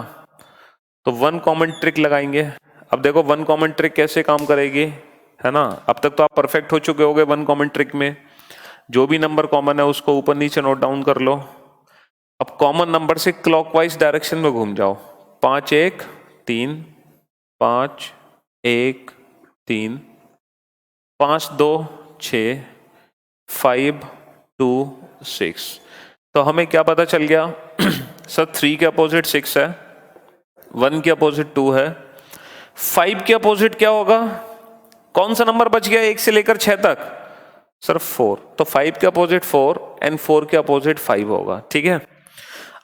A: तो वन कॉमन ट्रिक लगाएंगे। अब देखो वन कॉमन ट्रिक कैसे काम करेगी, है ना। अब तक तो आप परफेक्ट हो चुके होगे वन कॉमन ट्रिक में। जो भी नंबर कॉमन है उसको ऊपर नीचे नोट डाउन कर लो। अब कॉमन नंबर से क्लॉकवाइज डायरेक्शन में घूम जाओ। 5 1 3, 5 1 3, 5 2 6, 5 2 6। तो हमें क्या पता चल गया? सर 3 के अपोजिट 6 है, 1 के अपोजिट 2 है, 5 के अपोजिट क्या होगा? कौन सा नंबर बच गया 1 से लेकर 6 तक? सर 4। तो 5 के अपोजिट 4 एंड 4 के अपोजिट 5 होगा, ठीक है।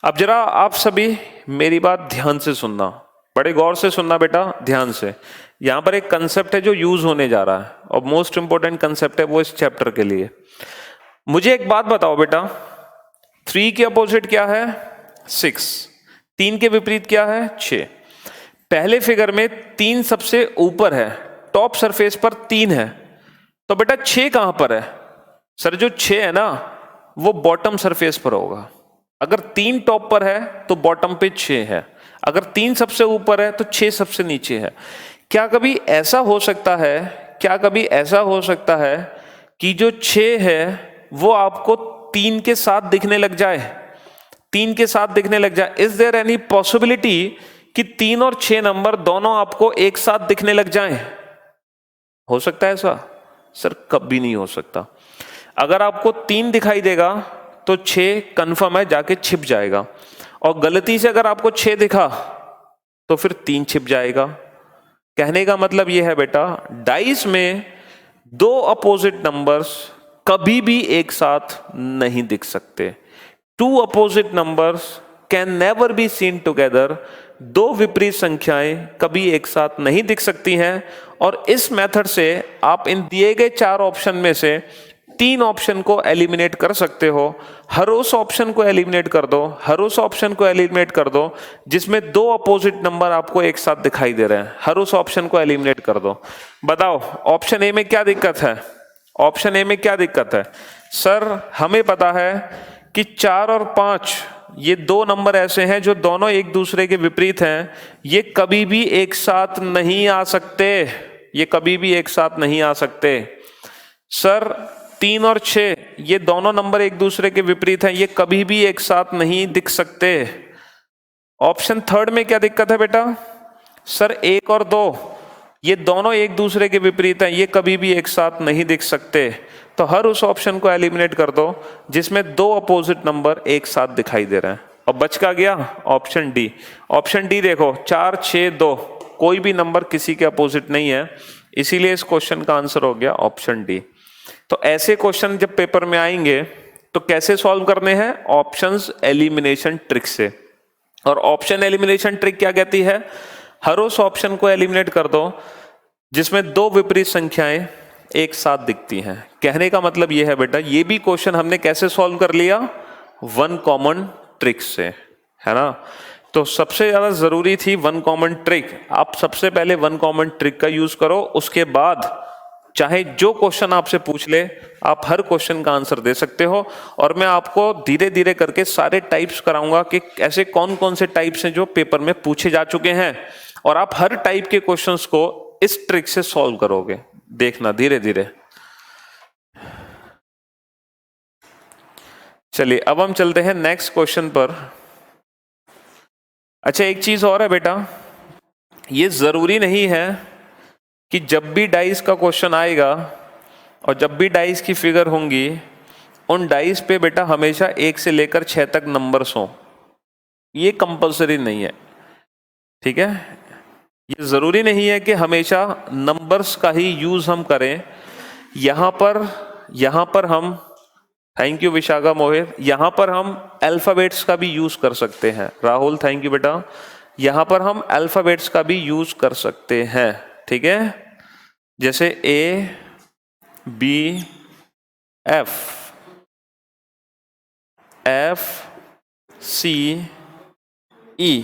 A: अब जरा आप सभी मेरी बात ध्यान से सुनना, बड़े गौर से सुनना बेटा, ध्यान से। यहां पर एक कंसेप्ट है जो यूज होने जा रहा है और मोस्ट इंपोर्टेंट कंसेप्ट है वो इस चैप्टर के लिए। मुझे एक बात बताओ बेटा, 3 के अपोजिट क्या है? 6। 3 के विपरीत क्या है? 6। पहले फिगर में 3 सबसे ऊपर है, टॉप सरफेस पर 3 है, तो बेटा 6 कहां पर है? सर जो 6 है ना वो बॉटम सरफेस पर होगा। अगर 3 टॉप पर है तो बॉटम पे 6 है, अगर 3 सबसे ऊपर है तो 6 सबसे नीचे है। क्या कभी ऐसा हो सकता है, क्या कभी ऐसा हो सकता है कि जो 6 है वो आपको 3 के साथ दिखने लग जाए? 3 के साथ दिखने लग जाए? इज देयर एनी पॉसिबिलिटी कि 3 और 6 नंबर दोनों आपको एक साथ दिखने लग जाएं? हो सकता है ऐसा? सर कभी नहीं हो सकता। अगर आपको 3 दिखाई देगा तो 6 कंफर्म है जाके छिप जाएगा, और गलती से अगर आपको 6 दिखा तो फिर 3 छिप जाएगा। कहने का मतलब यह है बेटा, डाइस में दो अपोजिट नंबर्स कभी भी एक साथ नहीं दिख सकते। Two opposite numbers can never be seen together. दो विपरीत संख्याएं कभी एक साथ नहीं दिख सकती हैं। और इस मेथड से आप इन दिए गए 4 ऑप्शन में से 3 ऑप्शन को एलिमिनेट कर सकते हो। हर उस ऑप्शन को एलिमिनेट कर दो, हर उस ऑप्शन को एलिमिनेट कर दो जिसमें 2 अपोजिट नंबर आपको एक साथ दिखाई दे रहे हैं, हर उस ऑप्शन को एलिमिनेट कर दो। बताओ ऑप्शन ए में क्या दिक्कत है? ऑप्शन ए में क्या दिक्कत है? सर हमें पता है कि 4 और 5 ये 2 नंबर ऐसे हैं जो दोनों एक दूसरे के विपरीत हैं, ये कभी भी एक साथ नहीं आ सकते, ये कभी भी एक साथ नहीं आ सकते। सर 3 और 6 ये दोनों नंबर एक दूसरे के विपरीत हैं, ये कभी भी एक साथ नहीं दिख सकते। ऑप्शन थर्ड में क्या दिक्कत है बेटा? सर 1 और 2 ये दोनों एक दूसरे के विपरीत हैं, ये कभी भी एक साथ नहीं दिख सकते। तो हर उस ऑप्शन को एलिमिनेट कर दो जिसमें 2 अपोजिट नंबर एक साथ दिखाई दे रहे हैं। और बच का गया ऑप्शन डी। ऑप्शन डी देखो, 4 6 2 कोई भी नंबर किसी के अपोजिट नहीं है, इसीलिए इस क्वेश्चन का आंसर हो गया ऑप्शन डी। तो ऐसे क्वेश्चन जब पेपर में आएंगे तो कैसे सॉल्व करने हैं? ऑप्शंस एलिमिनेशन ट्रिक से। और ऑप्शन एलिमिनेशन ट्रिक क्या कहती है? हर उस ऑप्शन को एलिमिनेट कर दो जिसमें 2 विपरीत संख्याएं एक साथ दिखती हैं। कहने का मतलब यह है बेटा, ये भी क्वेश्चन हमने कैसे सॉल्व कर लिया? वन कॉमन ट्रिक से, है ना। तो सबसे ज्यादा जरूरी थी वन कॉमन ट्रिक। आप सबसे पहले वन कॉमन ट्रिक का यूज करो, उसके बाद चाहे जो क्वेश्चन आपसे पूछ ले आप हर क्वेश्चन का आंसर दे सकते हो। और मैं आपको धीरे धीरे करके सारे टाइप्स कराऊंगा कि ऐसे कौन कौन से टाइप्स हैं जो पेपर में पूछे जा चुके हैं, और आप हर टाइप के क्वेश्चंस को इस ट्रिक से सॉल्व करोगे, देखना धीरे धीरे। चलिए अब हम चलते हैं नेक्स्ट क्वेश्चन पर। अच्छा एक चीज और है बेटा, ये जरूरी नहीं है कि जब भी डाइस का क्वेश्चन आएगा और जब भी डाइस की फिगर होंगी उन डाइस पे बेटा हमेशा 1 से लेकर 6 तक नंबर्स हों, ये कंपलसरी नहीं है, ठीक है। ये जरूरी नहीं है कि हमेशा नंबर्स का ही यूज हम करें। यहां पर हम, थैंक यू विशाखा मोहित, यहां पर हम अल्फाबेट्स का भी यूज कर सकते हैं। राहुल थैंक यू बेटा, यहां पर हम अल्फाबेट्स का भी यूज कर सकते हैं, ठीक है। जैसे A B F, F C E.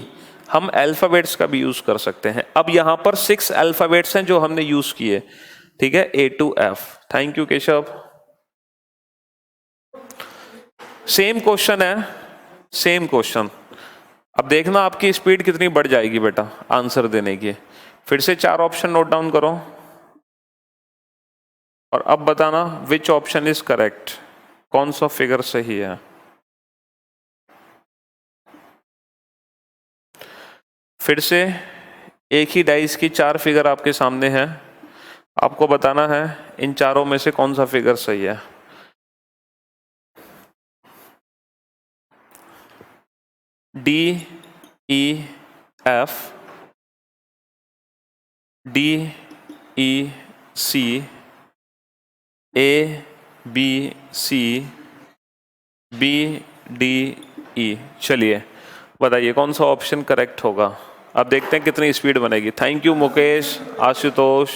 A: हम अल्फाबेट्स का भी यूज कर सकते हैं। अब यहां पर 6 अल्फाबेट्स हैं जो हमने यूज किए, ठीक है, A to F। Thank you Keshav. Same question है, सेम क्वेश्चन। अब देखना आपकी स्पीड कितनी बढ़ जाएगी बेटा आंसर देने की। फिर से 4 ऑप्शन नोट डाउन करो और अब बताना विच ऑप्शन इज करेक्ट, कौन सा फिगर सही है। फिर से एक ही डाइस की 4 फिगर आपके सामने हैं, आपको बताना है इन चारों में से कौन सा फिगर सही है। D E F, D E C, A B C, B D E. चलिए बताइए कौन सा ऑप्शन करेक्ट होगा। अब देखते हैं कितनी स्पीड बनेगी। Thank you Mukesh, Ashutosh,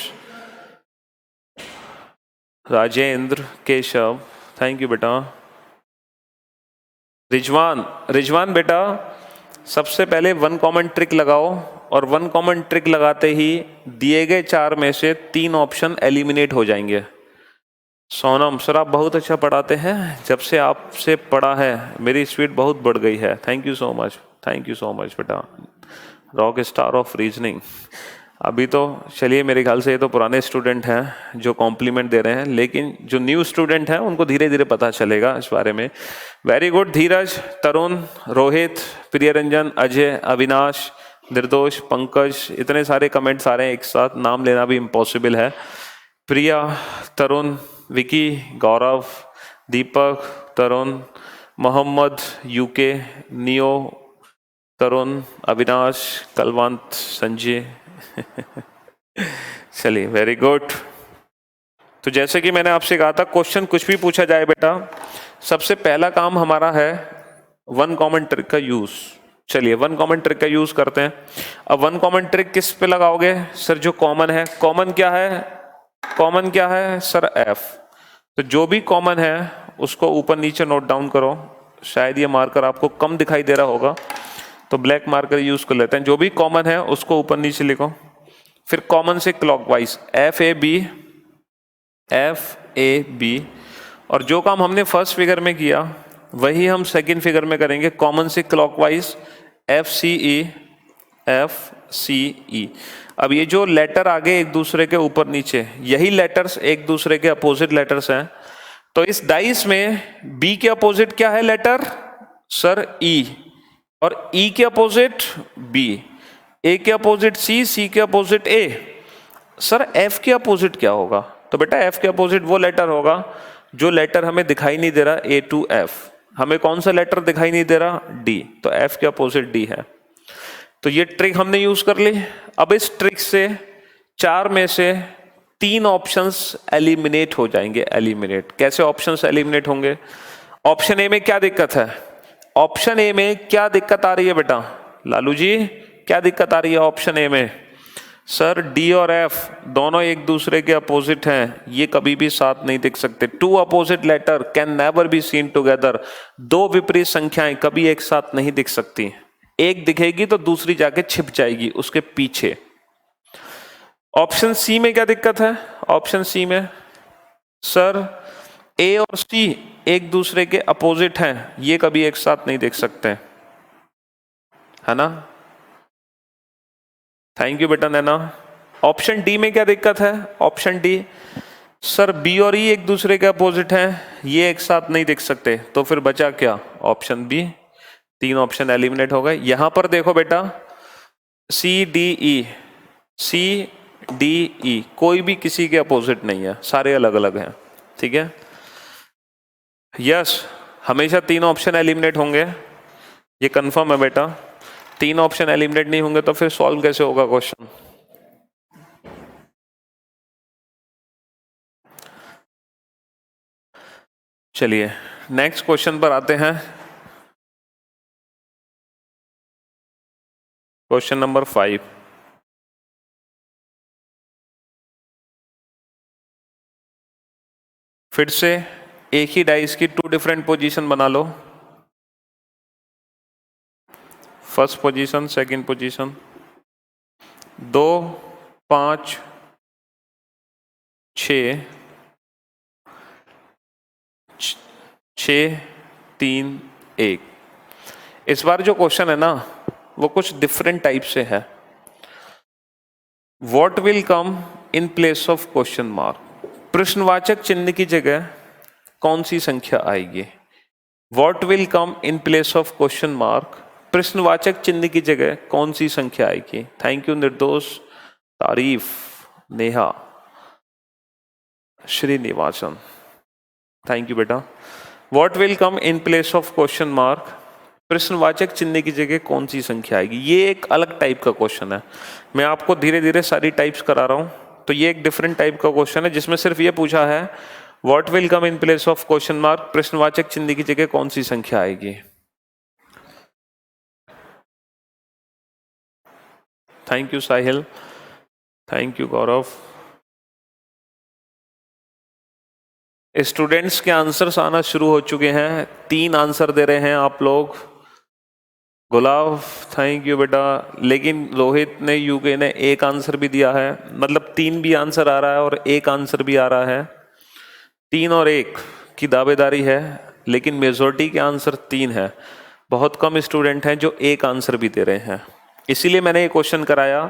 A: Rajendra, Keshav, thank you बेटा। रिजवान, रिजवान बेटा सबसे पहले 1 कॉमन ट्रिक लगाओ और 1 कॉमन ट्रिक लगाते ही दिए गए 4 में से 3 ऑप्शन एलिमिनेट हो जाएंगे। सोनम सर आप बहुत अच्छा पढ़ाते हैं, जब से आपसे पढ़ा है मेरी स्पीड बहुत बढ़ गई है। Thank you so much, thank you so much बेटा। Rock star of reasoning. अभी तो चलिए मेरे ख्याल से ये तो पुराने स्टूडेंट हैं जो कॉम्प्लीमेंट दे रहे हैं, लेकिन जो न्यू स्टूडेंट हैं उनको धीरे धीरे पता चलेगा इस बारे में। वेरी गुड धीरज, तरुण, रोहित, प्रियरंजन, अजय, अविनाश, निर्दोष, पंकज, इतने सारे कमेंट्स आ रहे हैं एक साथ, नाम लेना भी इम्पॉसिबल है। प्रिया, तरुण, विकी, गौरव, दीपक, तरुण, मोहम्मद, यूके, नियो, तरुण, अविनाश, कलवंत, संजय। चलिए वेरी गुड। तो जैसे कि मैंने आपसे कहा था क्वेश्चन कुछ भी पूछा जाए बेटा, सबसे पहला काम हमारा है 1 कॉमन ट्रिक का यूज। चलिए 1 कॉमन ट्रिक का यूज करते हैं। अब 1 कॉमन ट्रिक किस पे लगाओगे सर? जो कॉमन है। कॉमन क्या है? कॉमन क्या है सर? F। तो जो भी कॉमन है उसको ऊपर नीचे नोट डाउन करो। शायद ये मार्कर आपको कम दिखाई दे रहा होगा तो ब्लैक मार्कर यूज कर लेते हैं। जो भी कॉमन है उसको ऊपर नीचे लिखो। फिर कॉमन से clockwise F A B, F A B। और जो काम हमने फर्स्ट फिगर में किया वही हम सेकंड फिगर में करेंगे। कॉमन से clockwise F C E, F C E। अब ये जो लेटर आगे एक दूसरे के ऊपर नीचे, यही लेटर्स एक दूसरे के अपोजिट लेटर्स हैं। तो इस डाइस में B के अपोजिट क्या है लेटर सर? E। और E के अपोजिट B, A के अपोजिट C, C के अपोजिट A। सर F के अपोजिट क्या होगा? तो बेटा F के अपोजिट वो लेटर होगा जो लेटर हमें दिखाई नहीं दे रहा A to F। हमें कौन सा लेटर दिखाई नहीं दे रहा? D। तो F के अपोजिट D है। तो ये ट्रिक हमने यूज कर ली। अब इस ट्रिक से 4 में से 3 ऑप्शंस एलिमिनेट हो जाएंगे। एलिमिनेट कैसे ऑप्शंस एलिमिनेट होंगे? ऑप्शन ए में क्या दिक्कत है? ऑप्शन ए में क्या दिक्कत आ रही है बेटा? लालू जी क्या दिक्कत आ रही है ऑप्शन ए में? सर डी और एफ दोनों एक दूसरे के अपोजिट हैं, ये कभी भी साथ नहीं दिख सकते। 2 opposite letter can never be seen together. 2 विपरीत संख्याएं कभी एक साथ नहीं दिख सकती। एक दिखेगी तो दूसरी जाके छिप जाएगी उसके पीछे। ऑप्शन सी में क्या दिक्कत है? ऑप्शन सी में सर ए और सी एक दूसरे के अपोजिट हैं, ये कभी एक साथ नहीं देख सकते, है ना? थैंक यू बेटा नैना। ऑप्शन डी में क्या दिक्कत है? ऑप्शन डी सर बी और ई एक दूसरे के अपोजिट हैं, ये एक साथ नहीं दिख सकते। तो फिर बचा क्या? Option B. 3 ऑप्शन एलिमिनेट हो गए। यहां पर देखो बेटा C D E, C D E कोई भी किसी के अपोजिट नहीं है, सारे अलग अलग हैं, ठीक है? यस हमेशा 3 ऑप्शन एलिमिनेट होंगे, ये कंफर्म है बेटा। 3 ऑप्शन एलिमिनेट नहीं होंगे तो फिर सॉल्व कैसे होगा क्वेश्चन? चलिए नेक्स्ट क्वेश्चन पर आते हैं। Question number 5। फिर से एक ही डाइस की 2 डिफरेंट पोजीशन बना लो। First position, second position, 2 5 6 6 3 1। इस बार जो क्वेश्चन है ना वो कुछ डिफरेंट टाइप से है। What will come in place of question mark, प्रश्नवाचक चिन्ह की जगह कौन सी संख्या आएगी। What will come in place of question mark, प्रश्नवाचक चिन्ह की जगह कौन सी संख्या आएगी। थैंक यू निर्दोष, तारीफ, नेहा, श्रीनिवासन, थैंक यू बेटा। What will come in place of question mark, प्रश्नवाचक चिन्ह की जगह कौन सी संख्या आएगी। ये एक अलग टाइप का क्वेश्चन है, मैं आपको धीरे धीरे सारी टाइप्स करा रहा हूं। तो ये एक डिफरेंट टाइप का क्वेश्चन है जिसमें सिर्फ ये पूछा है what will come in place of question mark, प्रश्नवाचक चिन्ह की जगह कौन सी संख्या आएगी। Thank you Sahil, thank you Gaurav. Students के आंसर्स आना शुरू हो चुके हैं, 3 आंसर दे रहे हैं आप लोग। गुलाब थैंक यू बेटा, लेकिन रोहित ने, यूके ने 1 आंसर भी दिया है, मतलब 3 भी आंसर आ रहा है और 1 आंसर भी आ रहा है। 3 और 1 की दावेदारी है, लेकिन मेजॉरिटी के आंसर 3 है। बहुत कम स्टूडेंट हैं जो 1 आंसर भी दे रहे हैं। इसीलिए मैंने ये क्वेश्चन कराया,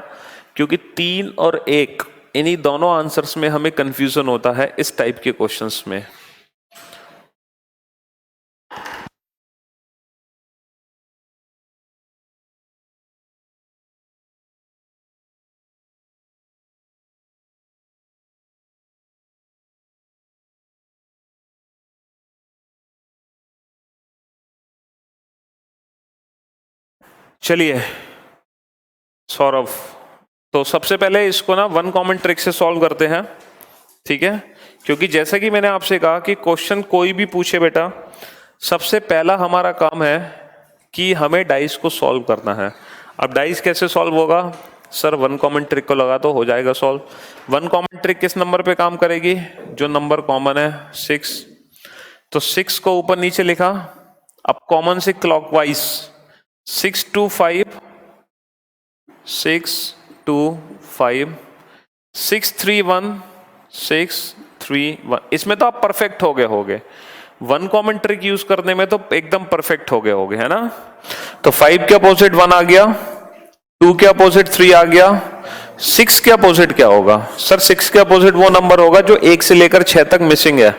A: क्योंकि 3 और 1 इन्हीं दोनों आंसर्स में हमें कंफ्यूजन होता है इस टाइप के क्वेश्चंस में। चलिए सौरभ, तो सबसे पहले इसको ना 1 कॉमन ट्रिक से सॉल्व करते हैं, ठीक है। क्योंकि जैसा कि मैंने आपसे कहा कि क्वेश्चन कोई भी पूछे बेटा, सबसे पहला हमारा काम है कि हमें डाइस को सॉल्व करना है। अब डाइस कैसे सॉल्व होगा सर, 1 कॉमन ट्रिक को लगा तो हो जाएगा सॉल्व। 1 कॉमन ट्रिक किस नंबर पे काम करेगी, जो नंबर कॉमन है 6। तो 6 को ऊपर नीचे लिखा, अब कॉमन से क्लॉकवाइज 6 2 5 6 2 5 6 3 1 6 3 1। इसमें तो आप परफेक्ट हो गए 1 कॉमन ट्रिक यूज करने में तो एकदम परफेक्ट हो गए है ना। तो 5 के अपोजिट 1 आ गया, 2 के अपोजिट 3 आ गया, 6 के अपोजिट क्या होगा सर, 6 के अपोजिट वो नंबर होगा जो 1 से लेकर 6 तक मिसिंग है।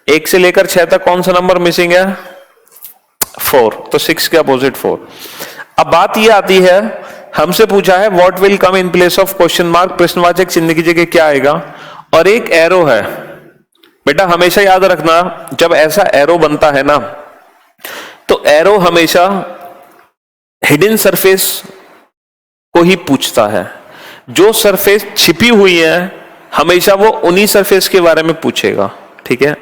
A: 1 से लेकर 6 तक कौन सा नंबर मिसिंग है, 4। तो 6 के अपोजिट 4। अब बात ये आती है, हमसे पूछा है what will come in place of question mark, प्रश्नवाचक चिन्ह की जगह क्या आएगा, और एक एरो है। बेटा हमेशा याद रखना, जब ऐसा एरो बनता है ना, तो एरो हमेशा हिडन सरफेस को ही पूछता है। जो सरफेस छिपी हुई है हमेशा वो उन्हीं सरफेस के बारे में पूछेगा, ठीक है।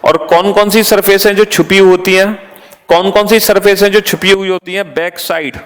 A: और कौन कौन सी सरफेस हैं जो छुपी होती हैं, कौन कौन सी सरफेस हैं जो छुपी हुई होती हैं, बैक साइड